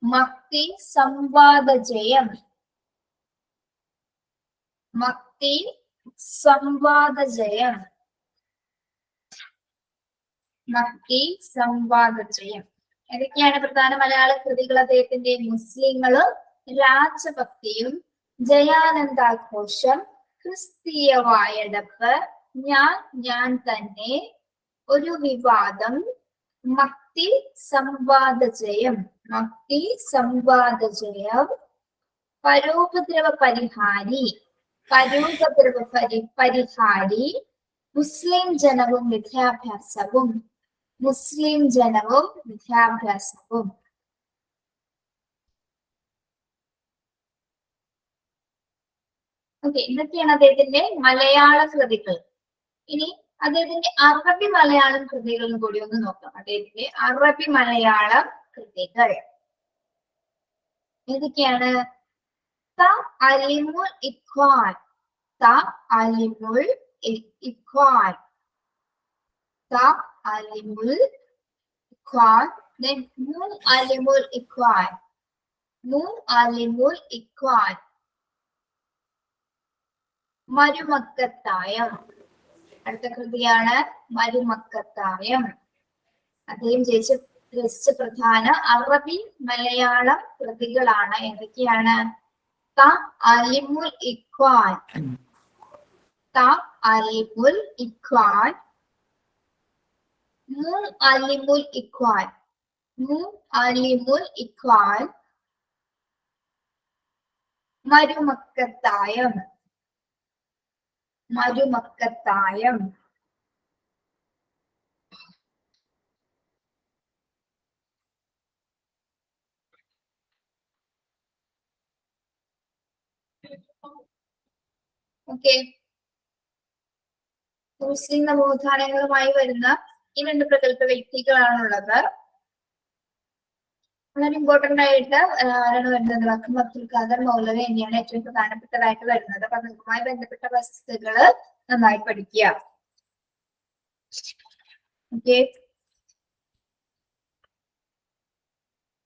മക്തി സംവാദ ജയം. മക്തി സംവാദ ജയം. മക്തി സംവാദ ജയം. ഏതൊക്കെയാണ് പ്രധാന മലയാള കൃതികൾ അദ്ദേഹത്തിന്റെ? മുസ്ലിങ്ങളും രാജഭക്തിയും, ജയാനന്ദാഘോഷം, ക്രിസ്തീയ വായടപ്പ്, ഞാൻ തന്നെ, ഒരു വിവാദം, മക്തി സംവാദ ജയം. മക്തി സംവാദ ജയം. പരോപദ്രവ പരിഹാരി. പരോപദ്രവ പരിഹാരി. മുസ്ലിം ജനവും വിദ്യാഭ്യാസവും. മുസ്ലിം ജനവും വിദ്യാഭ്യാസവും. ഓക്കെ, ഇതൊക്കെയാണ് അദ്ദേഹത്തിന്റെ മലയാള കൃതികൾ. ഇനി അദ്ദേഹത്തിന്റെ അറബി മലയാളം കൃതികളും കൂടി ഒന്ന് നോക്കാം. അദ്ദേഹത്തിന്റെ അറബി മലയാളം കൃതികൾ ഏതൊക്കെയാണ്? തഅലിമുൽ ഇഖ്വാൻ. തഅലിമുൽ ഇഖ്വാൻ. തഅലിമുൽ ഇഖ്വാൻ. then മുഅല്ലിമുൽ ഇഖ്വാൻ. മുഅല്ലിമുൽ ഇഖ്വാൻ. മരുമക്കത്തായം. അടുത്ത കൃതിയാണ് മരുമക്കത്തായം. അദ്ദേഹം രചിച്ച പ്രധാന അറബി മലയാളം കൃതികളാണ്. ഏതൊക്കെയാണ്? തഅലിമുൽ ഇഖ്വാൻ. തഅലിമുൽ ഇഖ്വാൻ. മുഅല്ലിമുൽ ഇഖ്വാൻ. മുഅല്ലിമുൽ ഇഖ്വാൻ. മരുമക്കത്തായം. മരുമക്കത്തായം. ഓക്കെ, മുസ്ലിം നവോത്ഥാനങ്ങളുമായി വരുന്ന ഈ രണ്ട് പ്രഗത്ഭ വ്യക്തികളാണുള്ളത്. വളരെ ഇമ്പോർട്ടന്റ് ആയിട്ട് ആരാണ് വരുന്നത്? വഖഫ് അബ്ദുൽ ഖാദർ മൗലവി തന്നെയാണ് ഏറ്റവും പ്രധാനപ്പെട്ടതായിട്ട് വരുന്നത്. അപ്പൊ അതുമായി ബന്ധപ്പെട്ട വസ്തുതകള് നന്നായി പഠിക്കുക. ഓക്കെ,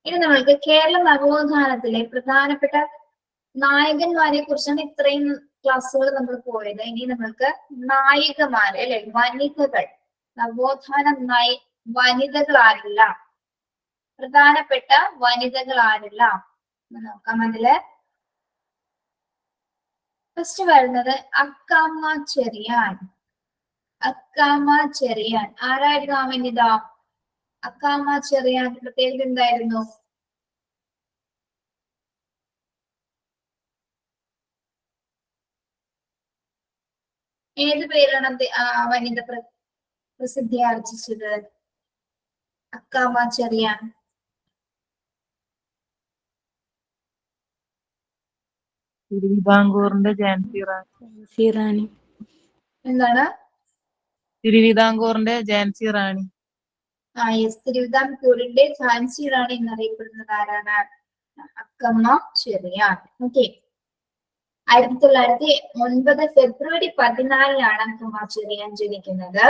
ഇനി നമ്മൾക്ക് കേരള നവോത്ഥാനത്തിലെ പ്രധാനപ്പെട്ട നായകന്മാരെ കുറിച്ചാണ് ഇത്രയും ക്ലാസ്സുകൾ നമ്മൾ പോയത്. ഇനി നമ്മൾക്ക് നായികമാരെ അല്ലെ, വനിതകൾ. നവോത്ഥാന വനിതകൾ ആരില്ല? പ്രധാനപ്പെട്ട വനിതകൾ ആരില്ല നോക്കാം. അതില് ഫസ്റ്റ് വരുന്നത് അക്കാമ ചെറിയാൻ. അക്കാമ ചെറിയാൻ ആരായിരുന്നു ആ വനിത? അക്കാമ ചെറിയാൻ പ്രത്യേകത എന്തായിരുന്നു? ഏത് പേരാണ് വനിത പ്രസിദ്ധി ആർജിച്ചത്? അക്കാമ ചെറിയാൻ. തിരുവിതാംകൂറിന്റെ ഝാൻസി റാണി. റാണി. എന്താണ്? തിരുവിതാംകൂറിന്റെ ഝാൻസി റാണി. യെസ്, തിരുവിതാംകൂറിന്റെ ഝാൻസി റാണി എന്നറിയപ്പെടുന്നത് ആരാണ്? അക്കമ്മ ചെറിയാൻ. ഓക്കെ. 1909 ഫെബ്രുവരി 14 അക്കമ്മ ചെറിയാൻ ജനിക്കുന്നത്.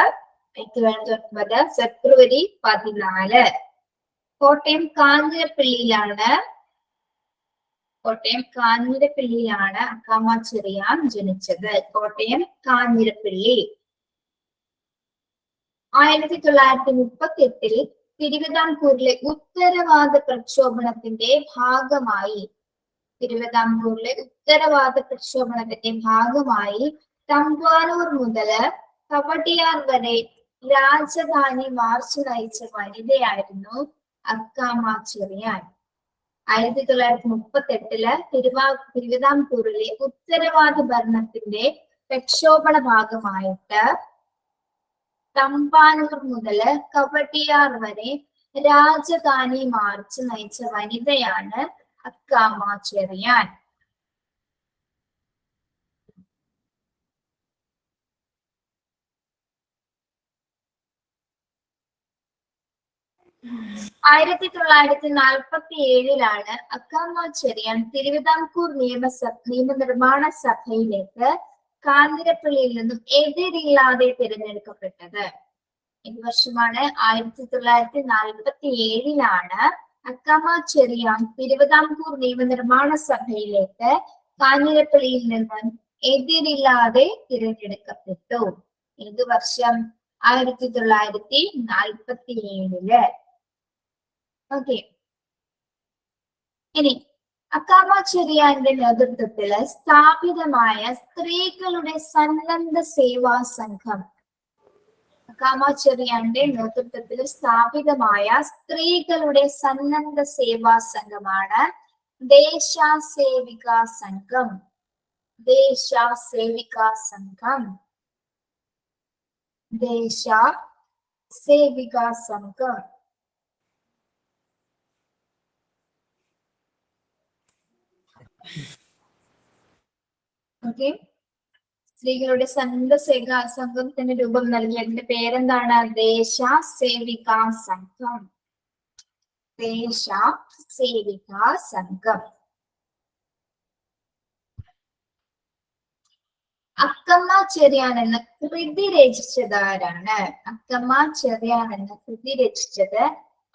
1909 ഫെബ്രുവരി 14 കോട്ടയം കാഞ്ഞിരപ്പള്ളിയിലാണ് അക്കമ്മ ചെറിയാൻ ജനിച്ചത്. കോട്ടയം കാഞ്ഞിരപ്പള്ളി. 1938 തിരുവിതാംകൂറിലെ ഉത്തരവാദ പ്രക്ഷോഭണത്തിന്റെ ഭാഗമായി തമ്പാനൂർ മുതൽ കവടിയാർ വരെ രാജധാനി മാർച്ച് നയിച്ച വനിതയായിരുന്നു അക്കാമ ചെറിയാൻ. 1938 തിരുവിതാംകൂറിലെ ഉത്തരവാദ ഭരണത്തിന്റെ പ്രക്ഷോഭണ ഭാഗമായിട്ട് തമ്പാനൂർ മുതൽ കവടിയാർ വരെ രാജധാനി മാർച്ച് നയിച്ച വനിതയാണ് അക്കാമ ചെറിയാൻ. ആയിരത്തി 1947 അക്കാമ ചെറിയാൻ തിരുവിതാംകൂർ നിയമനിർമ്മാണ സഭയിലേക്ക് കാഞ്ഞിരപ്പള്ളിയിൽ നിന്നും എതിരില്ലാതെ തിരഞ്ഞെടുക്കപ്പെട്ടത്. ഏത് വർഷമാണ്? 1947 അക്കാമ ചെറിയാൻ തിരുവിതാംകൂർ നിയമനിർമ്മാണ സഭയിലേക്ക് കാഞ്ഞിരപ്പള്ളിയിൽ നിന്നും എതിരില്ലാതെ തിരഞ്ഞെടുക്കപ്പെട്ടു. ഏത് വർഷം? 1947. ഓക്കെ. ഇനി അക്കാമ ചെറിയാന്റെ നേതൃത്വത്തില് സ്ഥാപിതമായ സ്ത്രീകളുടെ സന്നദ്ധ സേവാ സംഘം. അക്കാമ ചെറിയാന്റെ നേതൃത്വത്തിൽ സ്ഥാപിതമായ സ്ത്രീകളുടെ സന്നദ്ധ സേവാ സംഘമാണ് ദേശസേവികാ സംഘം. ദേശസേവികാ സംഘം. ഓക്കെ. സ്ത്രീകളുടെ സന്നദ്ധ സേവാ സംഘത്തിന് രൂപം നൽകി. അതിന്റെ പേരെന്താണ്? ദേശസേവികാ സംഘം. ദേശസേവികാ സംഘം. അക്കമ്മ ചെറിയാൻ എന്ന കൃതി രചിച്ചത് ആരാണ്? അക്കമ്മ ചെറിയാൻ എന്ന കൃതി രചിച്ചത്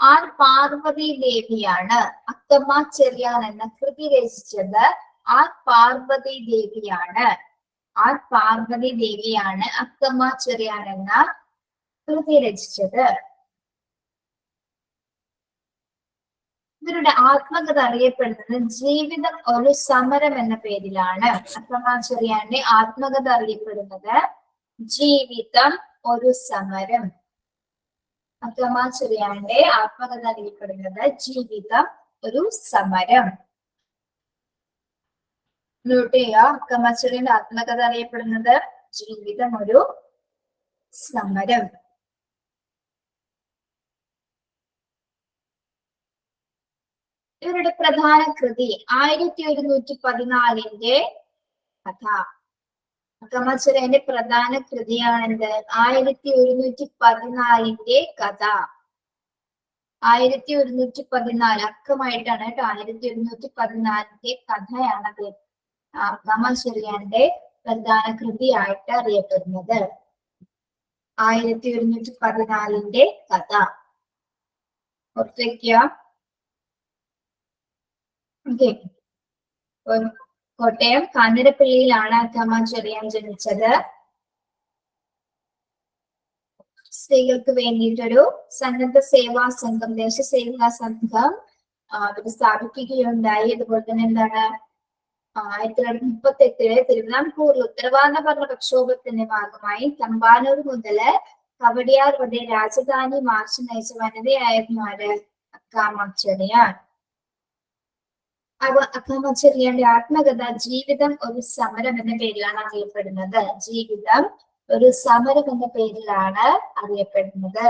ആർ പാർവതി ദേവിയാണ്. അക്കമ്മ ചെറിയാൻ എന്ന കൃതി രചിച്ചത് ആർ പാർവതി ദേവിയാണ്. അക്കമ്മ ചെറിയാൻ എന്ന കൃതി രചിച്ചത്. ഇവരുടെ ആത്മകഥ അറിയപ്പെടുന്നത് ജീവിതം ഒരു സമരം എന്ന പേരിലാണ്. അക്കമ്മ ചെറിയാന്റെ ആത്മകഥ അറിയപ്പെടുന്നത് ജീവിതം ഒരു സമരം. അക്കമ്മ ചെറിയാന്റെ ആത്മകഥ അറിയപ്പെടുന്നത് ജീവിതം ഒരു സമരം. നോട്ട് ചെയ്യുക. അക്കമ്മ ചെറിയാന്റെ ആത്മകഥ അറിയപ്പെടുന്നത് ജീവിതം ഒരു സമരം. ഇവരുടെ പ്രധാന കൃതി 1114 കഥ. അക്കമ്മ ചെറിയാന്റെ പ്രധാന കൃതിയാണെന്ത്? 1114 കഥ. 1114 അക്കമായിട്ടാണ് കേട്ടോ. 1114 കഥയാണത് അക്കമ്മ ചെറിയാന്റെ പ്രധാന കൃതിയായിട്ട് അറിയപ്പെടുന്നത്. 1114 കഥ ഓർത്തേക്കുക. ഓക്കെ. കോട്ടയം കാഞ്ഞിരപ്പള്ളിയിലാണ് അക്കമ്മ ചെറിയാൻ ജനിച്ചത്. സ്ത്രീകൾക്ക് വേണ്ടിയിട്ടൊരു സന്നദ്ധ സേവാ സംഘം, ദേശസേവികാ സംഘം അവർ സ്ഥാപിക്കുകയുണ്ടായി. അതുപോലെ തന്നെ എന്താണ് 1938 തിരുവിതാംകൂറിൽ ഉത്തരവാദ ഭരണ പ്രക്ഷോഭത്തിന്റെ ഭാഗമായി തമ്പാനൂർ മുതല് കവടിയാർ വരെ രാജധാനി മാർച്ച് നയിച്ച വനിതയായിരുന്നു ആര്? അക്കാമച്ചെറിയാൻ. അക്കാമച്ചെറിയാന്റെ ആത്മകഥ ജീവിതം ഒരു സമരം എന്ന പേരിലാണ് അറിയപ്പെടുന്നത്. ജീവിതം ഒരു സമരം എന്ന പേരിലാണ് അറിയപ്പെടുന്നത്.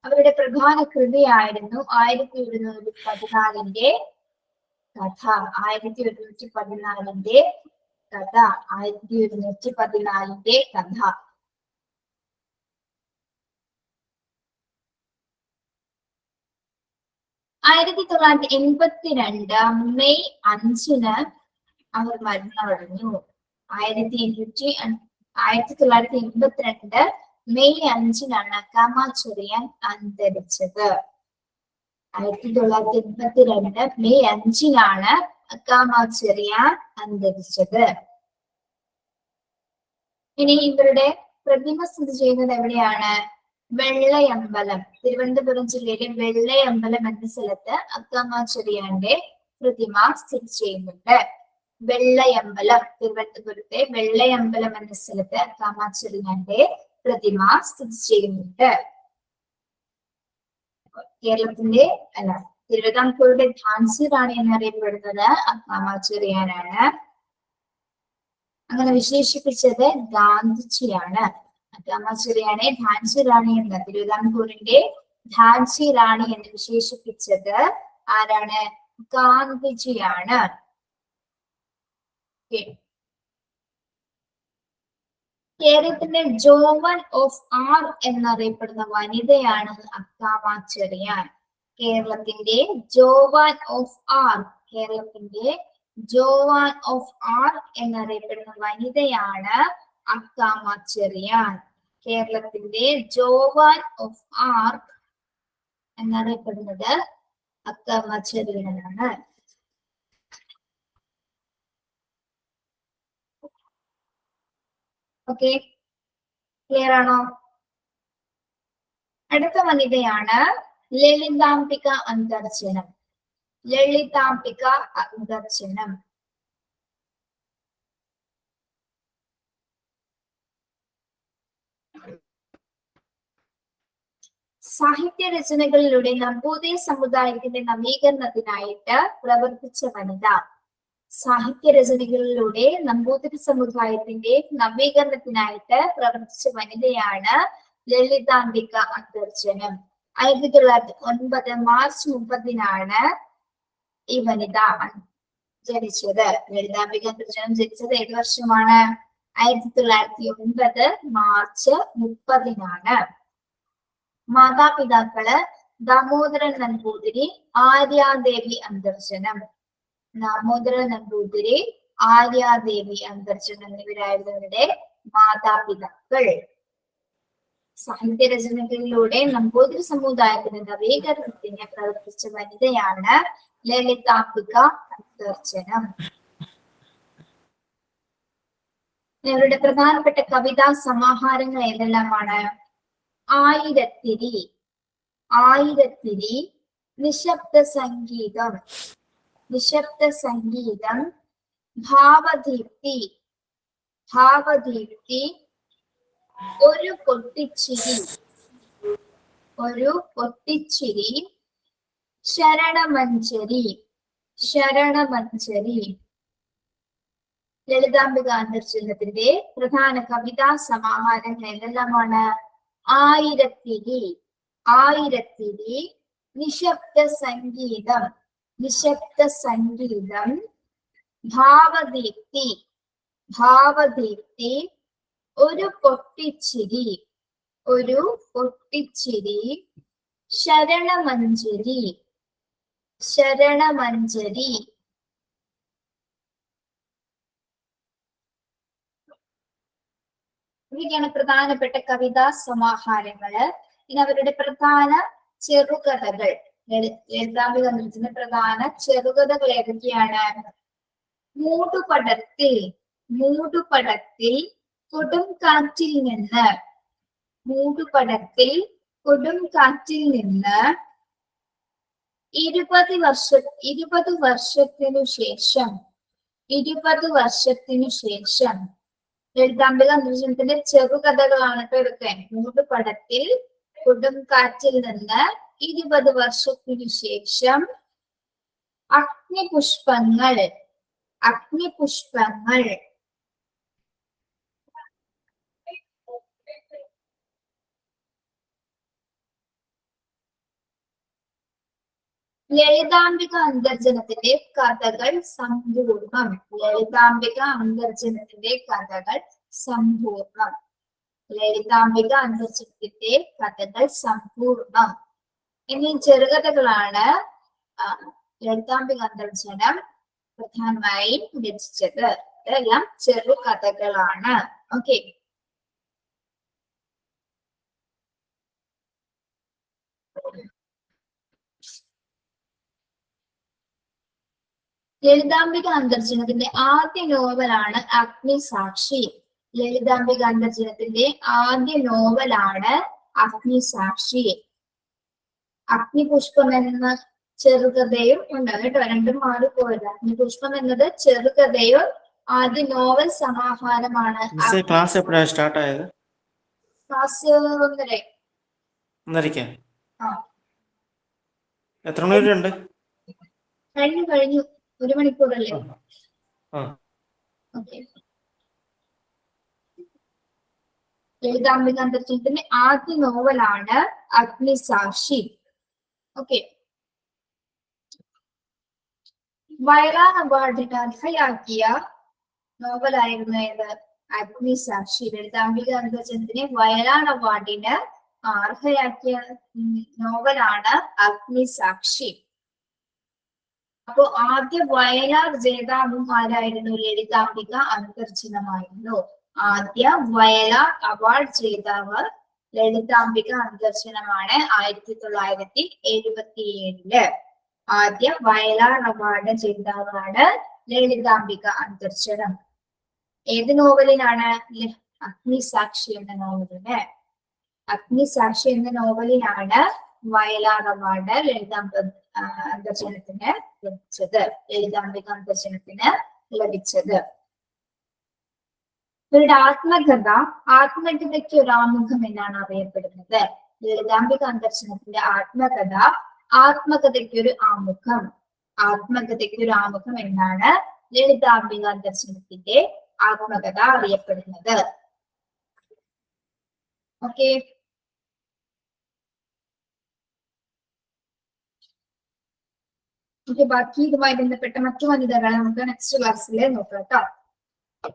അവരുടെ പ്രധാന കൃതിയായിരുന്നു 1114 കഥ. 1114 കഥ. 1114 കഥ. ആയിരത്തി 1982 മെയ് 5 അവർ മരണമടഞ്ഞു. 1982 മെയ് 5 അക്കാമച്ചെറിയാൻ അന്തരിച്ചത്. 1982 മെയ് 5 അക്കാമച്ചെറിയാൻ അന്തരിച്ചത്. ഇനി ഇവരുടെ പ്രതിമ സ്ഥിതി ചെയ്യുന്നത് എവിടെയാണ്? വെള്ളയമ്പലം. തിരുവനന്തപുരം ജില്ലയിലെ വെള്ളയമ്പലം എന്ന സ്ഥലത്ത് അക്കാമച്ചെറിയാന്റെ പ്രതിമ സ്ഥിതി ചെയ്യുന്നുണ്ട്. വെള്ളയമ്പലം, തിരുവനന്തപുരത്തെ വെള്ളയമ്പലം എന്ന സ്ഥലത്ത് അക്കാമച്ചെറിയാന്റെ പ്രതിമ സ്ഥിതി ചെയ്യുന്നുണ്ട്. കേരളത്തിന്റെ തിരുവിതാംകൂറിന്റെ ഝാൻസി റാണി എന്നറിയപ്പെടുന്നത് അക്കാമച്ചെറിയാനാണ്. അങ്ങനെ വിശേഷിപ്പിച്ചത് ഗാന്ധിജിയാണ്. അക്കാമച്ചെറിയാനെ ഝാൻസി റാണി എന്ന്, തിരുവിതാംകൂറിന്റെ ഝാൻസി റാണി എന്ന് വിശേഷിപ്പിച്ചത് ആരാണ്? ഗാന്ധിജിയാണ്. കേരളത്തിന്റെ ജോവൻ ഓഫ് ആർ എന്നറിയപ്പെടുന്ന വനിതയാണ് അക്കാമച്ചെറിയാൻ. കേരളത്തിന്റെ ജോവാൻ ഓഫ് ആർ, കേരളത്തിന്റെ ജോവാൻ ഓഫ് ആർ എന്നറിയപ്പെടുന്ന വനിതയാണ് അക്കാമച്ചെറിയാൻ. കേരളത്തിന്റെ ജോവാൻ ഓഫ് ആർ എന്നറിയപ്പെടുന്നത് അക്കാമച്ചെറിയാനാണ്. ഓക്കെ, ക്ലിയർ ആണോ? അടുത്ത വനിതയാണ് ലളിതാംബിക അന്തർജനം. ലളിതാംബിക അന്തർജനം. സാഹിത്യ രചനകളിലൂടെ നമ്പൂതിരി സമുദായത്തിന്റെ നവീകരണത്തിനായിട്ട് പ്രവർത്തിച്ച വനിത. സാഹിത്യ രചനകളിലൂടെ നമ്പൂതിരി സമുദായത്തിന്റെ നവീകരണത്തിനായിട്ട് പ്രവർത്തിച്ച വനിതയാണ് ലളിതാംബിക അന്തർജനം. 1909 മാർച്ച് 30 ഈ വനിത ജനിച്ചത്. ലളിതാംബിക അന്തർജനം ജനിച്ചത് ഏത് വർഷമാണ്? 1909 മാർച്ച് 30. മാതാപിതാക്കള് ദാമോദരൻ നമ്പൂതിരി, ആര്യാദേവി അന്തർജനം. ദാമോദരൻ നമ്പൂതിരി, ആര്യാദേവി അന്തർജനം എന്നിവരായിരുന്നു ഇവരുടെ മാതാപിതാക്കൾ. സാഹിത്യ രചനകളിലൂടെ നമ്പൂതിരി സമുദായത്തിന്റെ നവീകരണത്തിന് പ്രവർത്തിച്ച വനിതയാണ് ലളിതാംബിക അന്തർജനം. ഇവരുടെ പ്രധാനപ്പെട്ട കവിതാ സമാഹാരങ്ങൾ ഏതെല്ലാമാണ്? ആയിരത്തിരി, ആയിരത്തിരി, നിശബ്ദ സംഗീതം, നിശബ്ദ സംഗീതം, ഭാവദീപ്തി, ഭാവദീപ്തി, ഒരു പൊട്ടിച്ചിരി, ഒരു പൊട്ടിച്ചിരി, ശരണമഞ്ജരി, ശരണമഞ്ജരി. ലളിതാംബിക അന്തർജനത്തിന്റെ പ്രധാന കവിതാ സമാഹാരങ്ങൾ ഏതെല്ലാമാണ്? ആയിരത്തിരി, ആയിരത്തിരി, നിശബ്ദ സംഗീതം, നിശബ്ദ സംഗീതം, ഭാവദീപ്തി, ഭാവദീപ്തി, ഒരു പൊട്ടിച്ചിരി, ഒരു പൊട്ടിച്ചിരി, ശരണമഞ്ജരി, ശരണമഞ്ജരി. ഇതൊക്കെയാണ് പ്രധാനപ്പെട്ട കവിതാ സമാഹാരങ്ങള്. ഇനി അവരുടെ പ്രധാന ചെറുകഥകൾ, ലളിതാംബിക അന്തർജനത്തിന്റെ പ്രധാന ചെറുകഥകൾ ഏതൊക്കെയാണ്? മൂടുപടത്തിൽ, മൂടുപടത്തിൽ, കൊടുംകാറ്റിൽ നിന്ന്, മൂടുപടത്തിൽ, കൊടുംകാറ്റിൽ നിന്ന്, 20 വർഷത്തിനു ശേഷം, 20 വർഷത്തിനു ശേഷം, ലളിതാംബിക അന്തർജനത്തിന്റെ ചെറുകഥകളാണ് കേട്ടോ ഇതൊക്കെ. മൂടുപടത്തിൽ കൊടുങ്കാറ്റിൽ നിന്ന് 20 വർഷത്തിനു ശേഷം അഗ്നിപുഷ്പങ്ങൾ ലളിതാംബിക അന്തർജനത്തിന്റെ കഥകൾ സമ്പൂർണം. ലളിതാംബിക അന്തർജനത്തിന്റെ കഥകൾ സമ്പൂർണം. ലളിതാംബിക അന്തർജനത്തിന്റെ കഥകൾ സമ്പൂർണം എന്നീ ചെറുകഥകളാണ് ലളിതാംബിക അന്തർജനം പ്രധാനമായും രചിച്ചത്. ഇതെല്ലാം ചെറുകഥകളാണ്. ഓക്കെ, ലളിതാംബിക അന്തർജനത്തിന്റെ ആദ്യ നോവലാണ് അഗ്നിസാക്ഷി. ലളിതാംബിക അന്തർജനത്തിന്റെ ആദ്യ നോവലാണ് അഗ്നിസാക്ഷി. അഗ്നിപുഷ്പം എന്ന ചെറുകഥയും ഉണ്ട് കേട്ടോ, രണ്ടും മാറിപ്പോയത്. അഗ്നിപുഷ്പം എന്നത് ചെറുകഥയും ആദ്യ നോവൽ സമാഹാരമാണ്. ക്ലാസ് എപ്പോഴാണ് സ്റ്റാർട്ട് ആയത്? ക്ലാസ് 1:30. ആ, എത്ര മണി ഉണ്ട്? കഴിഞ്ഞു 1 മണിക്കൂറല്ലേ. ഓക്കെ, ലളിതാംബിക അന്തർജനത്തിന്റെ ആദ്യ നോവലാണ് അഗ്നിസാക്ഷി. ഓക്കെ, വയലാർ അവാർഡിന് അർഹയാക്കിയ നോവലായിരുന്നു ഏത്? അഗ്നിസാക്ഷി. ലളിതാംബിക അന്തർജനത്തിന് വയലാർ അവാർഡിന് അർഹയാക്കിയ നോവലാണ് അഗ്നിസാക്ഷി. അപ്പോ ആദ്യ വയലാർ ജേതാവും ആരായിരുന്നു? ലളിതാംബിക അന്തർജനമായിരുന്നു. ആദ്യ വയലാർ അവാർഡ് ജേതാവ് ലളിതാംബിക അന്തർജനമാണ്. 1977 ആദ്യ വയലാർ അവാർഡ് ജേതാവാണ് ലളിതാംബിക അന്തർജനം. ഏത് നോവലിനാണ്? അഗ്നിസാക്ഷി എന്ന നോവലിന്. അഗ്നിസാക്ഷി എന്ന നോവലിനാണ് വയലാർ അവാർഡ് അന്തർജനത്തിന് ലഭിച്ചത്. ലളിതാംബിക അന്തർജനത്തിന് ലഭിച്ചത്. ഇവരുടെ ആത്മകഥയ്ക്ക് ഒരു ആമുഖം എന്നാണ് അറിയപ്പെടുന്നത്. ലളിതാംബിക അന്തർജനത്തിന്റെ ആത്മകഥയ്ക്കൊരു ആമുഖം. ആത്മകഥയ്ക്കൊരു ആമുഖം എന്നാണ് ലളിതാംബിക അന്തർജനത്തിന്റെ ആത്മകഥ അറിയപ്പെടുന്നത്. ഓക്കെ, ബാക്കി ഇതുമായി ബന്ധപ്പെട്ട മറ്റു വനിതകളെ നമുക്ക് നെക്സ്റ്റ് ക്ലാസ്സിൽ നോക്കാം കേട്ടോ.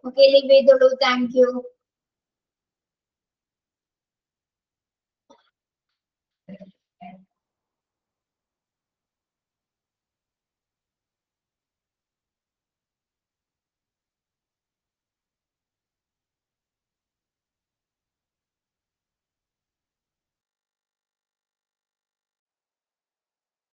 ഓക്കെ, ലീവ് ചെയ്തോളൂ. Thank you.